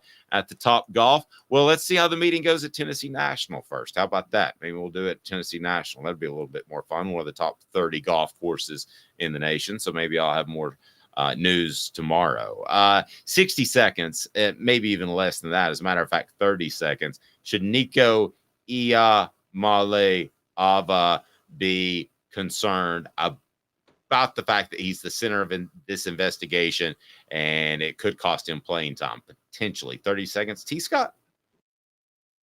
Speaker 4: Top Golf. Well, let's see how the meeting goes at Tennessee National first. How about that? Maybe we'll do it at Tennessee National. That'd be a little bit more fun. One of the top 30 golf courses in the nation. So maybe I'll have more news tomorrow. 60 seconds, maybe even less than that. As a matter of fact, 30 seconds. Should Nico Iamaleava be concerned about the fact that he's the center of this investigation and it could cost him playing time, potentially? 30 seconds. T. Scott.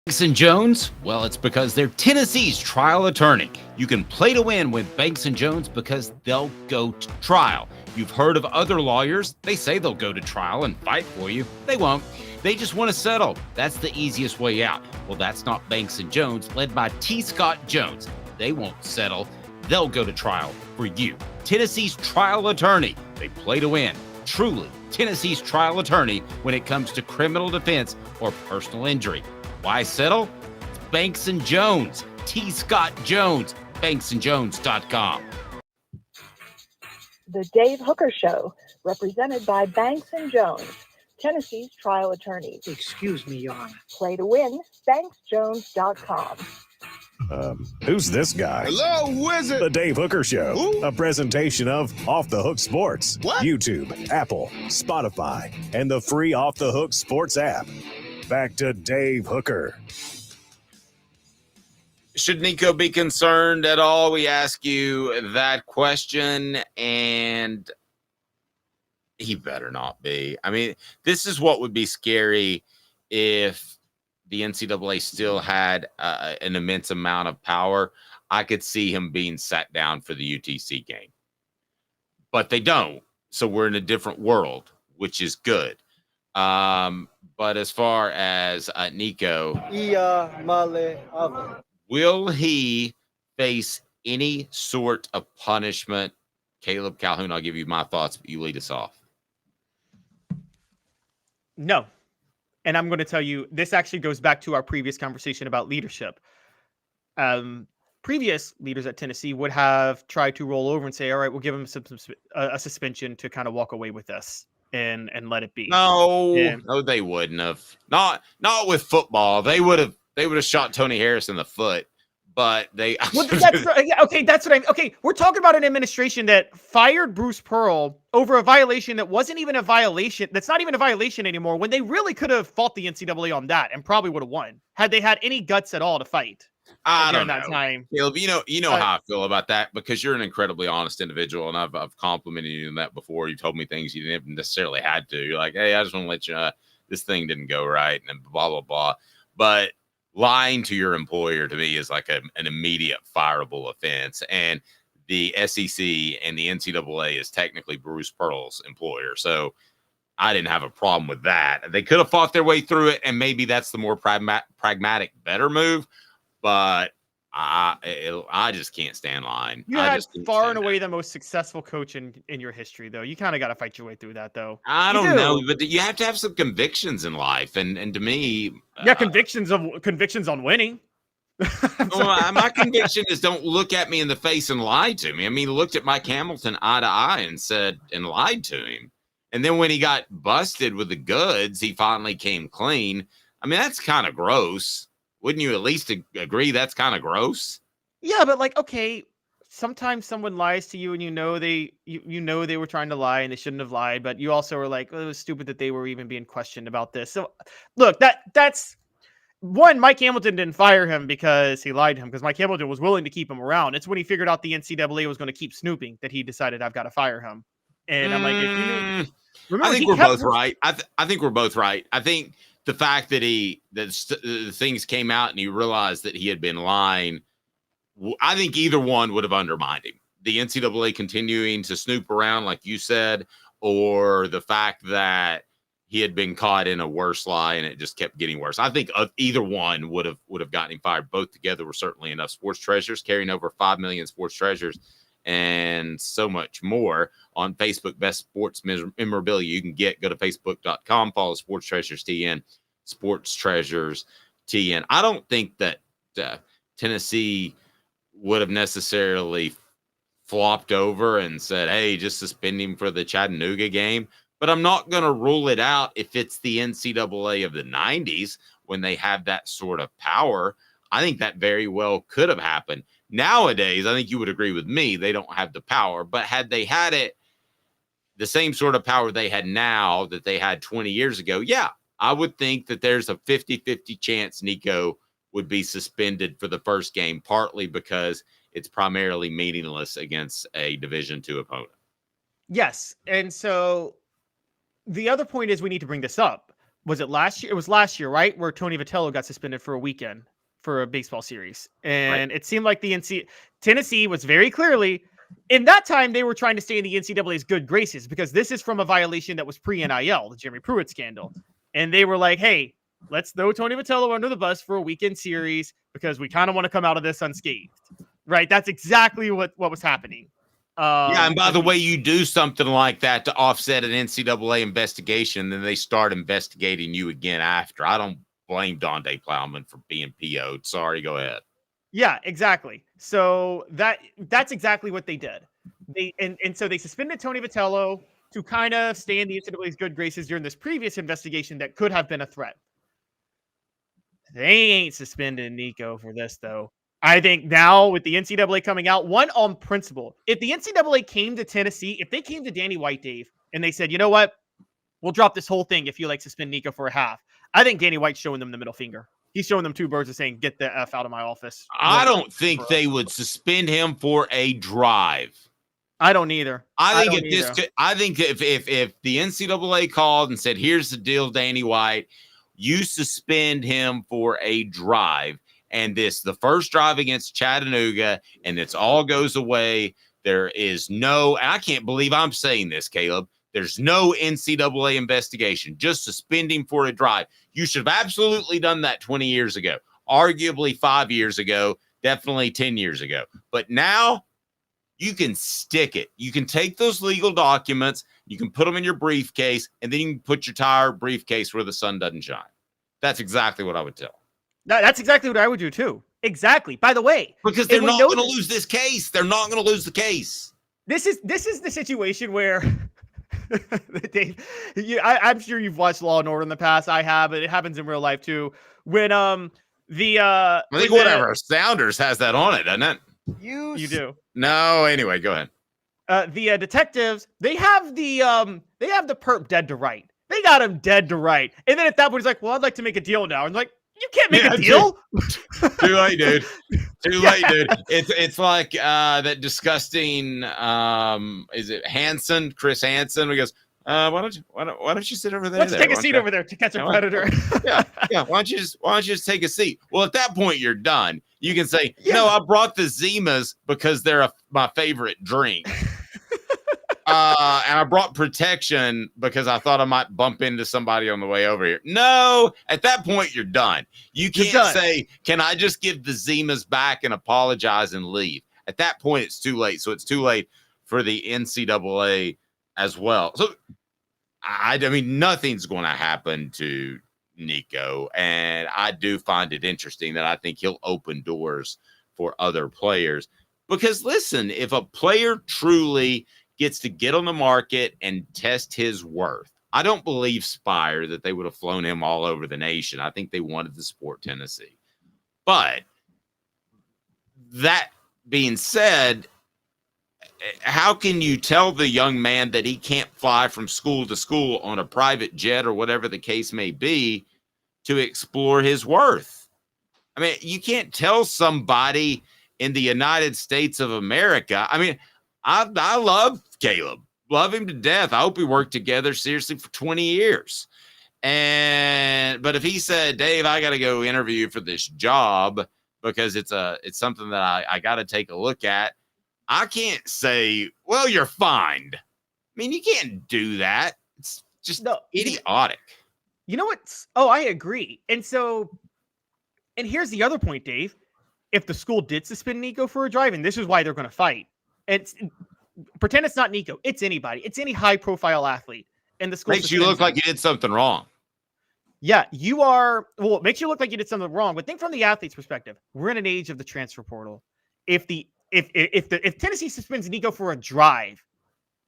Speaker 12: Banks & Jones? Well, it's because they're Tennessee's trial attorney. You can play to win with Banks & Jones because they'll go to trial. You've heard of other lawyers. They say they'll go to trial and fight for you. They won't. They just want to settle. That's the easiest way out. Well, that's not Banks & Jones, led by T. Scott Jones. They won't settle. They'll go to trial for you. Tennessee's trial attorney. They play to win. Truly, Tennessee's trial attorney when it comes to criminal defense or personal injury. Why settle? It's Banks & Jones. T. Scott Jones. BanksandJones.com.
Speaker 1: The Dave Hooker Show, represented by Banks & Jones, Tennessee's trial attorneys.
Speaker 6: Excuse me, Your Honor.
Speaker 1: Play to win, BanksJones.com.
Speaker 2: Who's this guy?
Speaker 6: Hello, wizard.
Speaker 2: The Dave Hooker Show,
Speaker 6: Who?
Speaker 2: a presentation of Off the Hook Sports,
Speaker 6: What?
Speaker 2: YouTube, Apple, Spotify, and the free Off the Hook Sports app. Back to Dave Hooker.
Speaker 4: Should Nico be concerned at all? We ask you that question, and he better not be. I mean, this is what would be scary if the NCAA still had an immense amount of power. I could see him being sat down for the UTC game. But they don't, so we're in a different world, which is good. But as far as Nico, will he face any sort of punishment? Caleb, Calhoun, I'll give you my thoughts, but you lead us off.
Speaker 5: No. And I'm going to tell you, this actually goes back to our previous conversation about leadership. Previous leaders at Tennessee would have tried to roll over and say, all right, we'll give him a suspension to kind of walk away with this and let it be.
Speaker 4: No, they wouldn't have. Not with football. They would have shot Tony Harris in the foot. But they we're talking about an administration that fired Bruce Pearl over a violation that wasn't even a violation. That's not even a violation anymore, when they really could have fought the NCAA on that and probably would have won had they had any guts at all to fight. I
Speaker 5: during
Speaker 4: don't
Speaker 5: that
Speaker 4: know.
Speaker 5: time.
Speaker 4: Caleb, you know how I feel about that because you're an incredibly honest individual, and I've complimented you on that before. You told me things you didn't necessarily had to. You're like, hey, I just want to let you know this thing didn't go right, and blah blah blah. But lying to your employer to me is like an immediate fireable offense, and the SEC and the NCAA is technically Bruce Pearl's employer, so I didn't have a problem with that. They could have fought their way through it, and maybe that's the more pragmatic, better move. But I just can't stand lying.
Speaker 5: You had far and away the most successful coach in your history, though. You kind of got to fight your way through that, though.
Speaker 4: I don't know, but you have to have some convictions in life, and to me,
Speaker 5: convictions on winning.
Speaker 4: Well, my conviction is don't look at me in the face and lie to me. I mean, looked at Mike Hamilton eye to eye and lied to him. And then when he got busted with the goods, he finally came clean. I mean, that's kind of gross. Wouldn't you at least agree that's kind of gross?
Speaker 5: Yeah, but like, okay, sometimes someone lies to you and you know they were trying to lie and they shouldn't have lied, but you also are like, well, it was stupid that they were even being questioned about this. So look, that's one, Mike Hamilton didn't fire him because he lied to him, because Mike Hamilton was willing to keep him around. It's when he figured out the NCAA was going to keep snooping that he decided, I've got to fire him. And I'm like,
Speaker 4: I think we're both right. I think we're both right. I think the fact that the things came out and he realized that he had been lying, I think either one would have undermined him. The NCAA continuing to snoop around, like you said, or the fact that he had been caught in a worse lie and it just kept getting worse. I think either one would have gotten him fired. Both together were certainly enough. Sports Treasures carrying over 5 million sports treasures and so much more on Facebook. Best sports memorabilia you can get. Go to facebook.com, follow Sports Treasures TN, Sports Treasures TN. I don't think that Tennessee would have necessarily flopped over and said, hey, just suspend him for the Chattanooga game. But I'm not going to rule it out if it's the NCAA of the 90s when they have that sort of power. I think that very well could have happened. Nowadays, I think you would agree with me, they don't have the power. But had they had it, the same sort of power they had now that they had 20 years ago, yeah, I would think that there's a 50-50 chance Nico would be suspended for the first game, partly because it's primarily meaningless against a Division II opponent.
Speaker 5: Yes. And so the other point is we need to bring this up. Was it last year? It was last year, right? Where Tony Vitello got suspended for a weekend for a baseball series. And It seemed like Tennessee was very clearly, in that time, they were trying to stay in the NCAA's good graces because this is from a violation that was pre-NIL, the Jeremy Pruitt scandal. And they were like, hey, let's throw Tony Vitello under the bus for a weekend series because we kind of want to come out of this unscathed. Right? That's exactly what was happening.
Speaker 4: Yeah, and by the way, you do something like that to offset an NCAA investigation, then they start investigating you again after. I don't blame Donde Plowman for being PO'd. Sorry, go ahead.
Speaker 5: Yeah, exactly. So that's exactly what they did. So they suspended Tony Vitello to kind of stay in the NCAA's good graces during this previous investigation that could have been a threat. They ain't suspending Nico for this, though. I think now with the NCAA coming out, one, on principle, if the NCAA came to Tennessee, if they came to Danny White, Dave, and they said, you know what, we'll drop this whole thing if you suspend Nico for a half, I think Danny White's showing them the middle finger. He's showing them two birds and saying, get the F out of my office.
Speaker 4: I don't think they would suspend him for a drive.
Speaker 5: I don't either.
Speaker 4: I think if the NCAA called and said, here's the deal, Danny White, you suspend him for a drive, and the first drive against Chattanooga, and it's all goes away. There is no, and I can't believe I'm saying this, Caleb. There's no NCAA investigation, just suspending for a drive. You should have absolutely done that 20 years ago, arguably 5 years ago, definitely 10 years ago. But now you can stick it. You can take those legal documents, you can put them in your briefcase, and then you can put your entire briefcase where the sun doesn't shine. That's exactly what I would tell.
Speaker 5: That's exactly what I would do too. Exactly. By the way,
Speaker 4: because they're not going to lose this case. They're not going to lose the case.
Speaker 5: This is the situation where I'm sure you've watched Law and Order in the past. I have, but it happens in real life too. When I
Speaker 4: think whatever Sounders has that on it, doesn't it?
Speaker 5: You do.
Speaker 4: No, anyway, go ahead.
Speaker 5: The detectives, they have the perp dead to right. They got him dead to right. And then at that point, he's like, well, I'd like to make a deal now. And like, You can't make a deal.
Speaker 4: Too late, dude. Too late, dude. It's like that disgusting. Is it Hansen? Chris Hansen? He goes, why don't you sit over there?
Speaker 5: Let's take a seat over there to catch a predator.
Speaker 4: yeah. Why don't you just take a seat? Well, at that point, you're done. You can say, no, I brought the Zimas because they're my favorite drink. And I brought protection because I thought I might bump into somebody on the way over here. No, at that point, you're done. You can't say, can I just give the Zimas back and apologize and leave? At that point, it's too late. So it's too late for the NCAA as well. So, I mean, nothing's going to happen to Nico. And I do find it interesting that I think he'll open doors for other players. Because, listen, if a player truly gets to get on the market and test his worth, I don't believe Spire that they would have flown him all over the nation. I think they wanted to support Tennessee. But that being said, how can you tell the young man that he can't fly from school to school on a private jet or whatever the case may be to explore his worth? I mean, you can't tell somebody in the United States of America. I mean, I love Caleb, love him to death. I hope we work together seriously for 20 years. But if he said, Dave, I got to go interview for this job because it's something that I got to take a look at, I can't say, well, you're fined. I mean, you can't do that. It's just idiotic.
Speaker 5: You know what? Oh, I agree. And here's the other point, Dave. If the school did suspend Nico for a drive, and this is why they're going to fight, pretend it's not Nico. It's anybody. It's any high-profile athlete. And the school
Speaker 4: makes you look like you did something wrong.
Speaker 5: Yeah, you are. Well, it makes you look like you did something wrong. But think from the athlete's perspective. We're in an age of the transfer portal. If Tennessee suspends Nico for a drive,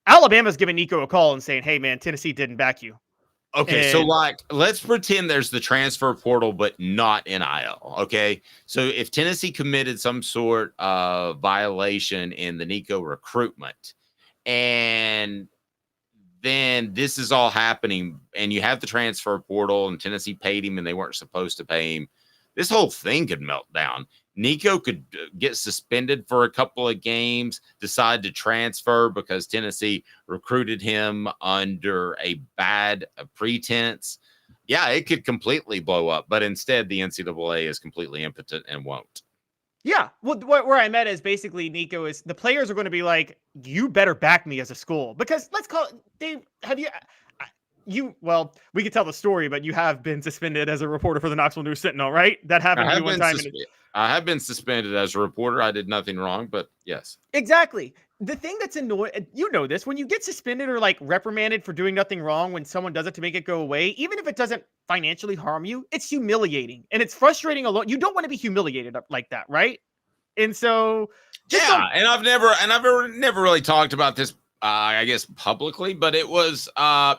Speaker 5: Alabama's giving Nico a call and saying, "Hey, man, Tennessee didn't back you."
Speaker 4: Okay, so let's pretend there's the transfer portal, but not NIL. Okay, so if Tennessee committed some sort of violation in the Nico recruitment, and then this is all happening, and you have the transfer portal, and Tennessee paid him, and they weren't supposed to pay him, this whole thing could melt down. Nico could get suspended for a couple of games, decide to transfer because Tennessee recruited him under a bad pretense. Yeah, it could completely blow up, but instead the NCAA is completely impotent and won't.
Speaker 5: Yeah, well, where I'm at is basically Nico is the players are going to be like, you better back me as a school because let's call it, Dave, have well, we could tell the story, but you have been suspended as a reporter for the Knoxville News Sentinel, right? That happened to you one time.
Speaker 4: I have been suspended as a reporter. I did nothing wrong, but yes.
Speaker 5: Exactly. The thing that's annoying, you know this, when you get suspended or like reprimanded for doing nothing wrong, when someone does it to make it go away, even if it doesn't financially harm you, it's humiliating and it's frustrating alone. You don't want to be humiliated like that, right? And so,
Speaker 4: and I've never really talked about this, I guess publicly, but it was,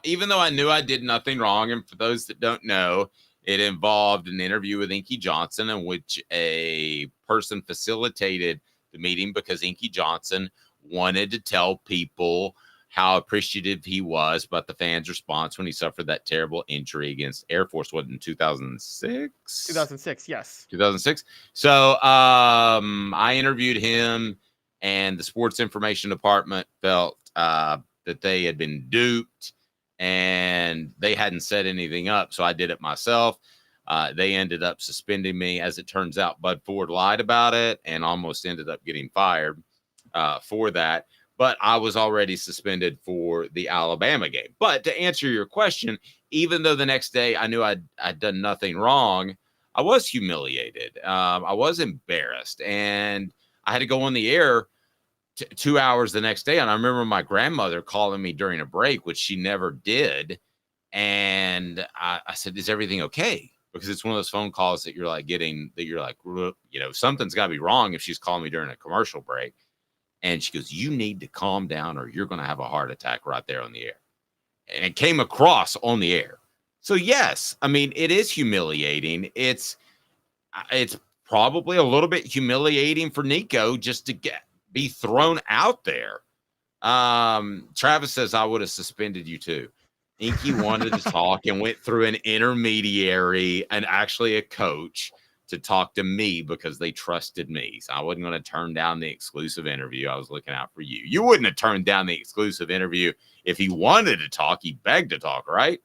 Speaker 4: even though I knew I did nothing wrong, and for those that don't know, it involved an interview with Inky Johnson in which a person facilitated the meeting because Inky Johnson wanted to tell people how appreciative he was about the fans' response when he suffered that terrible injury against Air Force. What, in 2006?
Speaker 5: 2006, yes.
Speaker 4: 2006. So I interviewed him, and the sports information department felt that they had been duped and they hadn't set anything up. So I did it myself. They ended up suspending me. As it turns out, Bud Ford lied about it and almost ended up getting fired for that. But I was already suspended for the Alabama game. But to answer your question, even though the next day I knew I'd done nothing wrong, I was humiliated. I was embarrassed. And I had to go on the air 2 hours the next day. And I remember my grandmother calling me during a break, which she never did. And I said, is everything okay? Because it's one of those phone calls that you're like getting, that you're like, you know, something's got to be wrong if she's calling me during a commercial break. And she goes, you need to calm down or you're going to have a heart attack right there on the air. And it came across on the air. So yes, I mean, it is humiliating. It's probably a little bit humiliating for Nico just to be thrown out there. Travis says, I would have suspended you too. Inky wanted to talk and went through an intermediary and actually a coach to talk to me because they trusted me. So I wasn't going to turn down the exclusive interview. I was looking out for you. You wouldn't have turned down the exclusive interview if he wanted to talk. He begged to talk, right?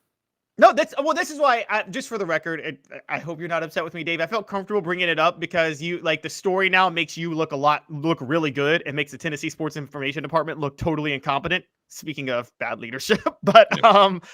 Speaker 5: No, this is why, just for the record, I hope you're not upset with me, Dave. I felt comfortable bringing it up because you like the story now makes you look really good. It makes the Tennessee Sports Information Department look totally incompetent. Speaking of bad leadership, but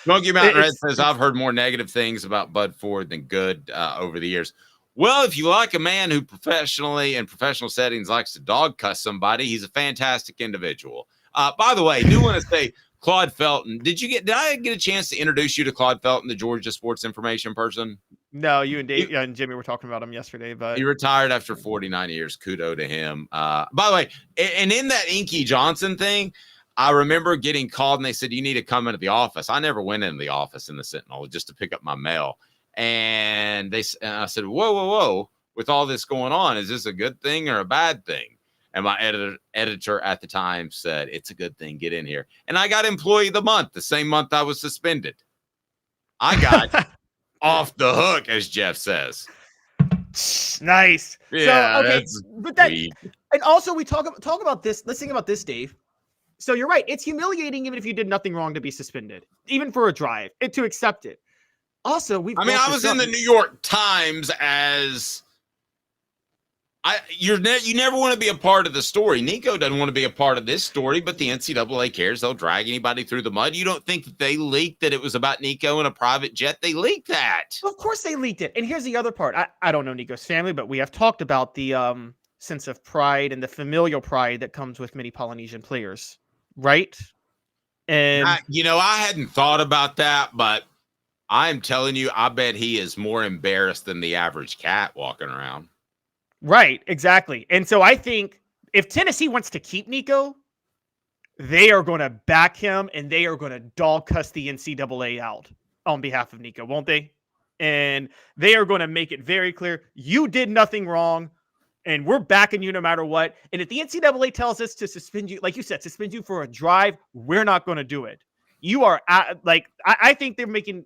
Speaker 4: Smoky Mountain Red says I've heard more negative things about Bud Ford than good over the years. Well, if you like a man who professionally in professional settings likes to dog cuss somebody, he's a fantastic individual. By the way, I do want to say, Claude Felton, did I get a chance to introduce you to Claude Felton, the Georgia sports information person?
Speaker 5: No, you and Dave and Jimmy were talking about him yesterday, but
Speaker 4: he retired after 49 years. Kudos to him. By the way, and in that Inky Johnson thing, I remember getting called and they said, you need to come into the office. I never went into the office in the Sentinel just to pick up my mail. And I said, whoa, with all this going on, is this a good thing or a bad thing? And my editor at the time said, it's a good thing. Get in here. And I got employee of the month, the same month I was suspended. I got off the hook, as Jeff says.
Speaker 5: Nice.
Speaker 4: Yeah,
Speaker 5: so, okay, but that, and also we talk about this. Let's think about this, Dave. So you're right. It's humiliating even if you did nothing wrong to be suspended, even for a drive, to accept it. Also,
Speaker 4: I was in the New York Times as you never want to be a part of the story. Nico doesn't want to be a part of this story, but the NCAA cares. They'll drag anybody through the mud. You don't think that they leaked that it was about Nico and a private jet? They leaked that.
Speaker 5: Of course they leaked it. And here's the other part. I don't know Nico's family, but we have talked about the sense of pride and the familial pride that comes with many Polynesian players, right? And
Speaker 4: I hadn't thought about that, but I'm telling you, I bet he is more embarrassed than the average cat walking around.
Speaker 5: Right, exactly. And so I think if Tennessee wants to keep Nico, they are going to back him and they are going to dog cuss the NCAA out on behalf of Nico, won't they? And they are going to make it very clear, you did nothing wrong and we're backing you no matter what. And if the NCAA tells us to suspend you, like you said, suspend you for a drive, we're not going to do it. You are I think they're making,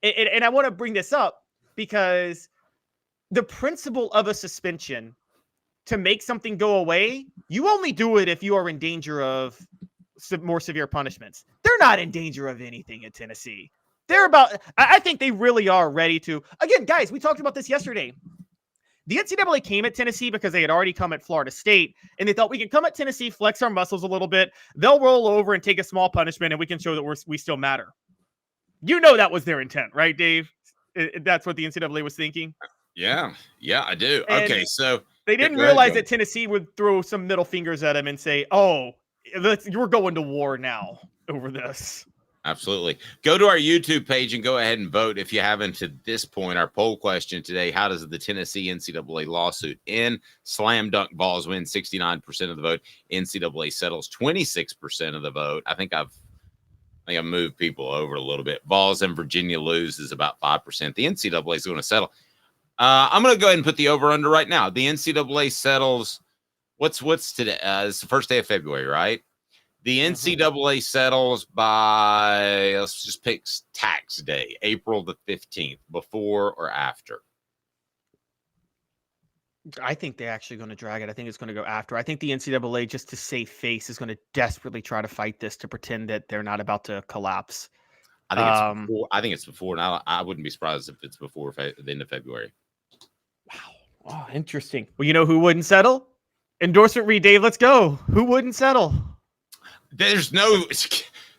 Speaker 5: and I want to bring this up because the principle of a suspension to make something go away, you only do it if you are in danger of more severe punishments. They're not in danger of anything at Tennessee. I think they really are ready to, again, guys, we talked about this yesterday. The NCAA came at Tennessee because they had already come at Florida State, and they thought we can come at Tennessee, flex our muscles a little bit. They'll roll over and take a small punishment, and we can show that we still matter. You know that was their intent, right, Dave? That's what the NCAA was thinking.
Speaker 4: Yeah, I do.
Speaker 5: And
Speaker 4: okay, so
Speaker 5: they didn't realize that Tennessee would throw some middle fingers at him and say, "Oh, you're going to war now over this."
Speaker 4: Absolutely. Go to our YouTube page and go ahead and vote if you haven't to this point. Our poll question today: how does the Tennessee NCAA lawsuit end? Slam dunk Vols win 69% of the vote. NCAA settles 26% of the vote. I think I've moved people over a little bit. Vols and Virginia lose is about 5%. The NCAA is going to settle. I'm going to go ahead and put the over-under right now. The NCAA settles. What's today? It's the first day of February, right? The NCAA settles by, let's just pick tax day, April the 15th, before or after?
Speaker 5: I think they're actually going to drag it. I think it's going to go after. I think the NCAA, just to save face, is going to desperately try to fight this to pretend that they're not about to collapse.
Speaker 4: I think it's before, and I wouldn't be surprised if it's before the end of February.
Speaker 5: Wow. Oh, interesting. Well, you know who wouldn't settle? Endorsement read, Dave. Let's go. Who wouldn't settle?
Speaker 4: There's no.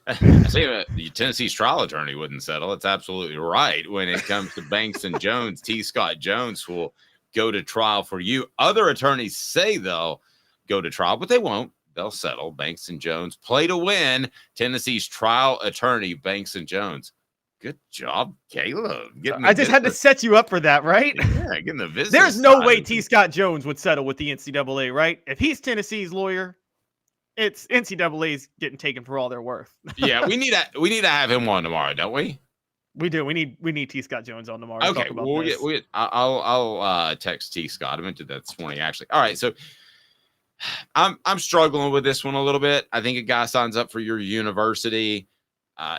Speaker 4: I say the Tennessee's trial attorney wouldn't settle. It's absolutely right. When it comes to Banks and Jones, T. Scott Jones will go to trial for you. Other attorneys say they'll go to trial, but they won't. They'll settle. Banks and Jones play to win. Tennessee's trial attorney, Banks and Jones. Good job, Caleb.
Speaker 5: I just had to set you up for that, right?
Speaker 4: Yeah, getting the business.
Speaker 5: There's no way T. Scott Jones would settle with the NCAA, right? If he's Tennessee's lawyer, it's NCAA's getting taken for all they're worth.
Speaker 4: Yeah, we need to have him on tomorrow, don't we?
Speaker 5: We do. We need T. Scott Jones on tomorrow.
Speaker 4: Okay, I'll text T. Scott. I meant to do that this morning, actually. All right, so I'm struggling with this one a little bit. I think a guy signs up for your university.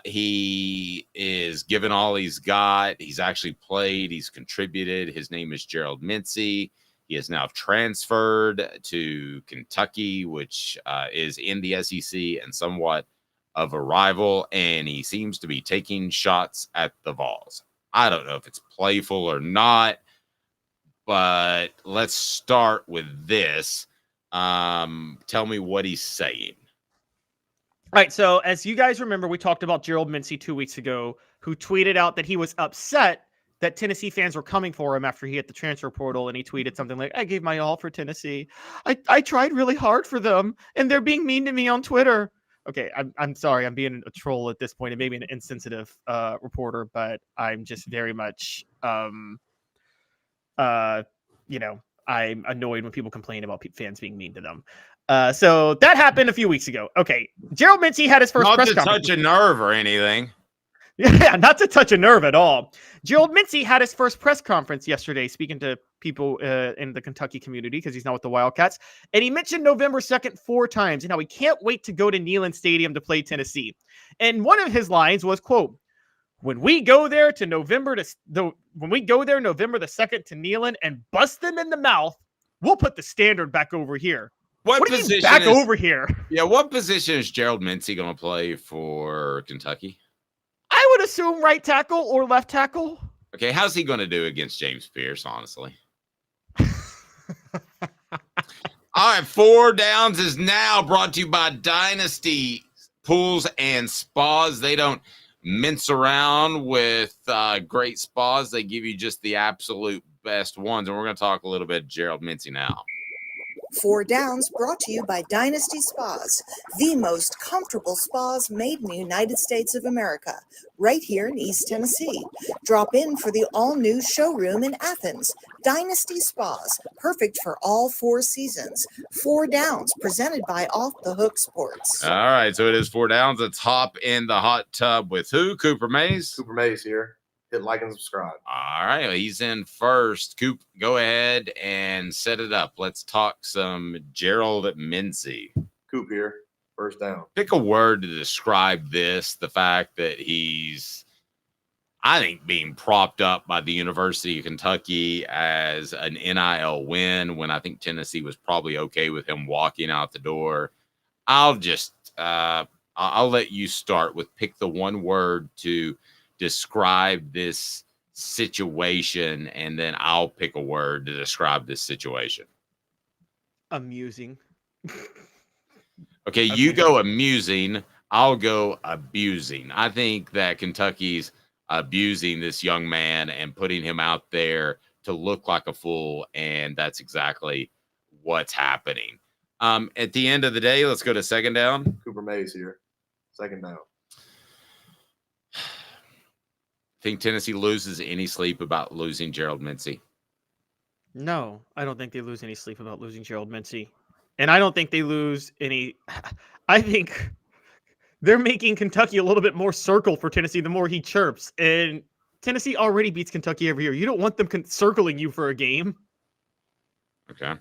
Speaker 4: He is given all he's got. He's actually played. He's contributed. His name is Gerald Minsey. He is now transferred to Kentucky, which is in the SEC and somewhat of a rival, and he seems to be taking shots at the Vols. I don't know if it's playful or not, but let's start with this. Tell me what he's saying.
Speaker 5: All right, so as you guys remember, we talked about Gerald Minsey 2 weeks ago, who tweeted out that he was upset that Tennessee fans were coming for him after he hit the transfer portal, and he tweeted something like, "I gave my all for Tennessee. I tried really hard for them, and they're being mean to me on Twitter." Okay, I'm sorry, I'm being a troll at this point, and maybe an insensitive reporter, but I'm just very much, I'm annoyed when people complain about fans being mean to them. So that happened a few weeks ago. Okay, Gerald Minsey had his first press conference.
Speaker 4: Not to touch a nerve or anything.
Speaker 5: Yeah, not to touch a nerve at all. Gerald Minsey had his first press conference yesterday, speaking to people in the Kentucky community because he's now with the Wildcats. And he mentioned November 2nd 4 times and how he can't wait to go to Neyland Stadium to play Tennessee. And one of his lines was, quote, when we go there November the 2nd to Neyland and bust them in the mouth, we'll put the standard back over here. What do you mean back over here?
Speaker 4: Yeah, what position is Gerald Minsey going to play for Kentucky?
Speaker 5: I would assume right tackle or left tackle.
Speaker 4: Okay, how's he going to do against James Pierce, honestly? All right, 4 Downs is now brought to you by Dynasty Pools and Spas. They don't mince around with great spas. They give you just the absolute best ones. And we're going to talk a little bit Gerald Minsey now.
Speaker 13: 4 Downs brought to you by Dynasty Spas, the most comfortable spas made in the United States of America, right here in East Tennessee. Drop in for the all-new showroom in Athens. Dynasty Spas, perfect for all 4 seasons. 4 Downs, presented by Off the Hook Sports.
Speaker 4: All right, so it is 4 Downs. Let's hop in the hot tub with who? Cooper Mays?
Speaker 14: Cooper Mays here. Hit like and subscribe.
Speaker 4: All right, he's in first. Coop, go ahead and set it up. Let's talk some Gerald Minsey.
Speaker 14: Coop here. First down.
Speaker 4: Pick a word to describe this, the fact that he's, I think, being propped up by the University of Kentucky as an NIL win when I think Tennessee was probably okay with him walking out the door. I'll let you start with pick the one word to describe this situation, and then I'll pick a word to describe this situation.
Speaker 5: Amusing.
Speaker 4: Okay, you go amusing. I'll go abusing. I think that Kentucky's abusing this young man and putting him out there to look like a fool, and that's exactly what's happening. At the end of the day, let's go to 2nd down.
Speaker 14: Cooper Mays here. 2nd down.
Speaker 4: Think Tennessee loses any sleep about losing Gerald Minsey?
Speaker 5: No, I don't think they lose any sleep about losing Gerald Minsey. And I don't think they lose any. I think they're making Kentucky a little bit more circle for Tennessee the more he chirps. And Tennessee already beats Kentucky every year. You don't want them circling you for a game.
Speaker 4: Okay.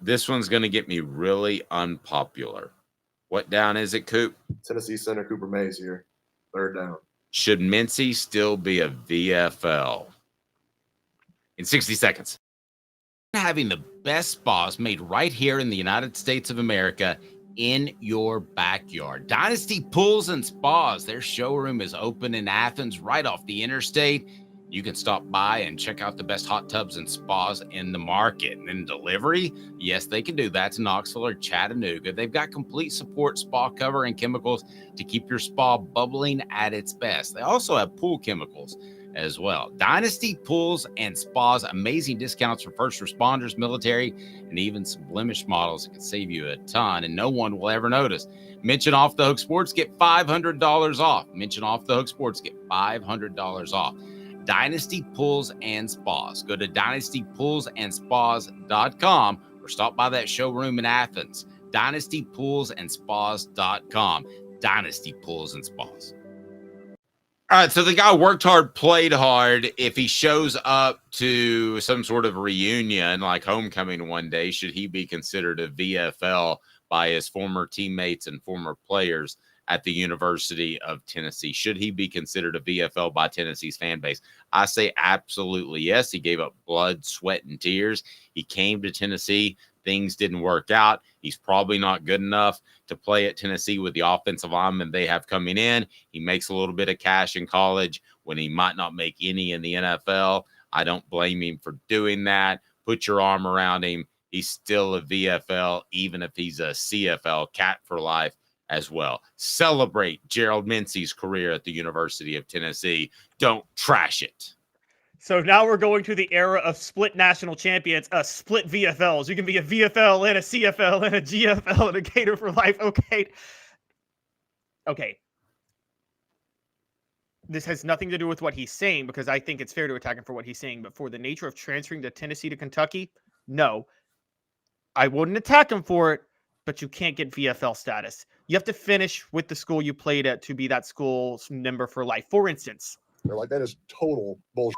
Speaker 4: This one's going to get me really unpopular. What down is it, Coop?
Speaker 14: Tennessee center Cooper Mays here. 3rd down.
Speaker 4: Should Minsey still be a VFL? In 60 seconds. Having the best spas made right here in the United States of America in your backyard. Dynasty Pools and Spas. Their showroom is open in Athens right off the interstate. You can stop by and check out the best hot tubs and spas in the market. And delivery, yes, they can do that to Knoxville or Chattanooga. They've got complete support, spa cover, and chemicals to keep your spa bubbling at its best. They also have pool chemicals as well. Dynasty Pools and Spas, amazing discounts for first responders, military, and even some blemished models that can save you a ton, and no one will ever notice. Mention Off the Hook Sports, get $500 off. Mention Off the Hook Sports, get $500 off. Dynasty Pools and Spas. Go to dynastypoolsandspas.com or stop by that showroom in Athens. dynastypoolsandspas.com. Dynasty Pools and Spas. All right, so the guy worked hard, played hard. If he shows up to some sort of reunion like homecoming one day, should he be considered a VFL by his former teammates and former players at the University of Tennessee. Should he be considered a VFL by Tennessee's fan base? I say absolutely yes. He gave up blood, sweat, and tears. He came to Tennessee. Things didn't work out. He's probably not good enough to play at Tennessee with the offensive linemen they have coming in. He makes a little bit of cash in college when he might not make any in the NFL. I don't blame him for doing that. Put your arm around him. He's still a VFL, even if he's a CFL, cat for life as well. Celebrate Gerald Minsey's career at the University of Tennessee. Don't trash it.
Speaker 5: So now we're going to the era of split national champions, split VFLs. You can be a VFL and a CFL and a GFL and a Gator for life. Okay. This has nothing to do with what he's saying, because I think it's fair to attack him for what he's saying. But for the nature of transferring to Tennessee to Kentucky, no. I wouldn't attack him for it, but you can't get VFL status. You have to finish with the school you played at to be that school's member for life. For instance.
Speaker 15: They're like, that is total bullshit.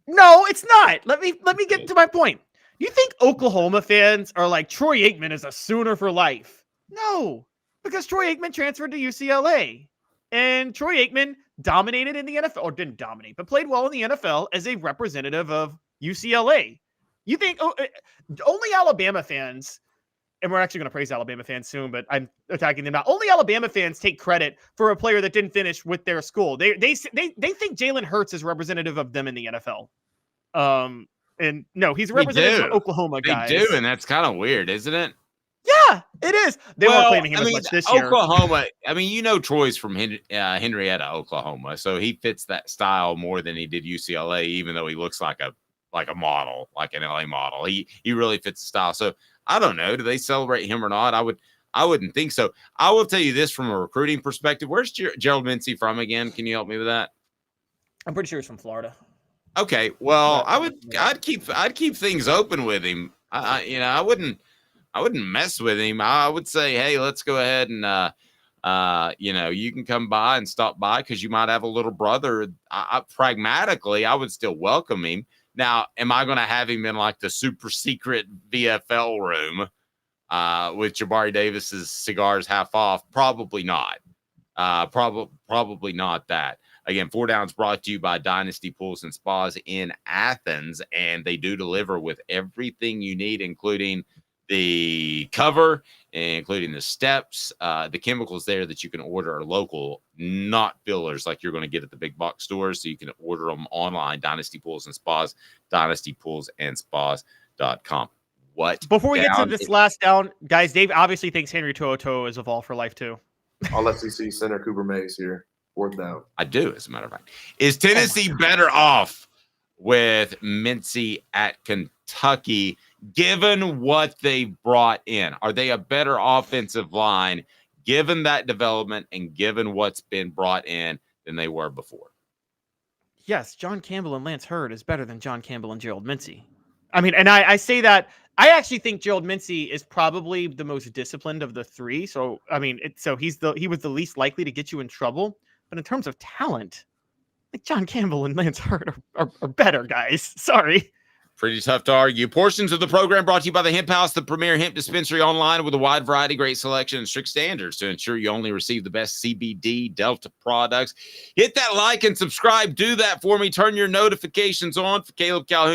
Speaker 5: No, it's not. Let me get to my point. You think Oklahoma fans are like, Troy Aikman is a Sooner for life? No, because Troy Aikman transferred to UCLA. And Troy Aikman dominated in the NFL, or didn't dominate, but played well in the NFL as a representative of UCLA. You think only Alabama fans, and we're actually going to praise Alabama fans soon, but I'm attacking them now. Only Alabama fans take credit for a player that didn't finish with their school. They think Jalen Hurts is representative of them in the NFL. And no, he's a representative of Oklahoma guys.
Speaker 4: They do, and that's kind of weird, isn't it?
Speaker 5: Yeah, it is. They weren't claiming him as much this year.
Speaker 4: Oklahoma, Troy's from Henrietta, Oklahoma, so he fits that style more than he did UCLA, even though he looks like a model, like an LA model. He really fits the style. So I don't know. Do they celebrate him or not? I wouldn't think so. I will tell you this from a recruiting perspective. Where's Gerald Minsey from again? Can you help me with that?
Speaker 5: I'm pretty sure he's from Florida.
Speaker 4: Okay. Well, I'd keep things open with him. I wouldn't mess with him. I would say, hey, let's go ahead and you can come by and stop by because you might have a little brother. Pragmatically, I would still welcome him. Now, am I going to have him in like the super secret VFL room with Jabari Davis's cigars half off? Probably not. Probably not that. Again, 4 Downs brought to you by Dynasty Pools and Spas in Athens, and they do deliver with everything you need, including the cover, including the steps, the chemicals there that you can order are local, not fillers like you're going to get at the big box stores. So you can order them online, Dynasty Pools and Spas, dynastypoolsandspas.com. What?
Speaker 5: Before we get to this last down, guys, Dave obviously thinks Henry To'oTo'o is a Vol for life too.
Speaker 14: All SEC center Cooper Mays here. 4th down.
Speaker 4: I do, as a matter of fact. Is Tennessee better off with Minsey at Kentucky, given what they brought in? Are they a better offensive line, given that development and given what's been brought in, than they were before?
Speaker 5: Yes, John Campbell and Lance Hurd is better than John Campbell and Gerald Minsey. I mean, and I say that I actually think Gerald Minsey is probably the most disciplined of the three. So I mean, he was the least likely to get you in trouble. But in terms of talent, like John Campbell and Lance Hurd are better, guys. Sorry.
Speaker 4: Pretty tough to argue. Portions of the program brought to you by the Hemp House, the premier hemp dispensary online with a wide variety, great selection, and strict standards to ensure you only receive the best CBD Delta products. Hit that like and subscribe. Do that for me. Turn your notifications on. For Caleb Calhoun,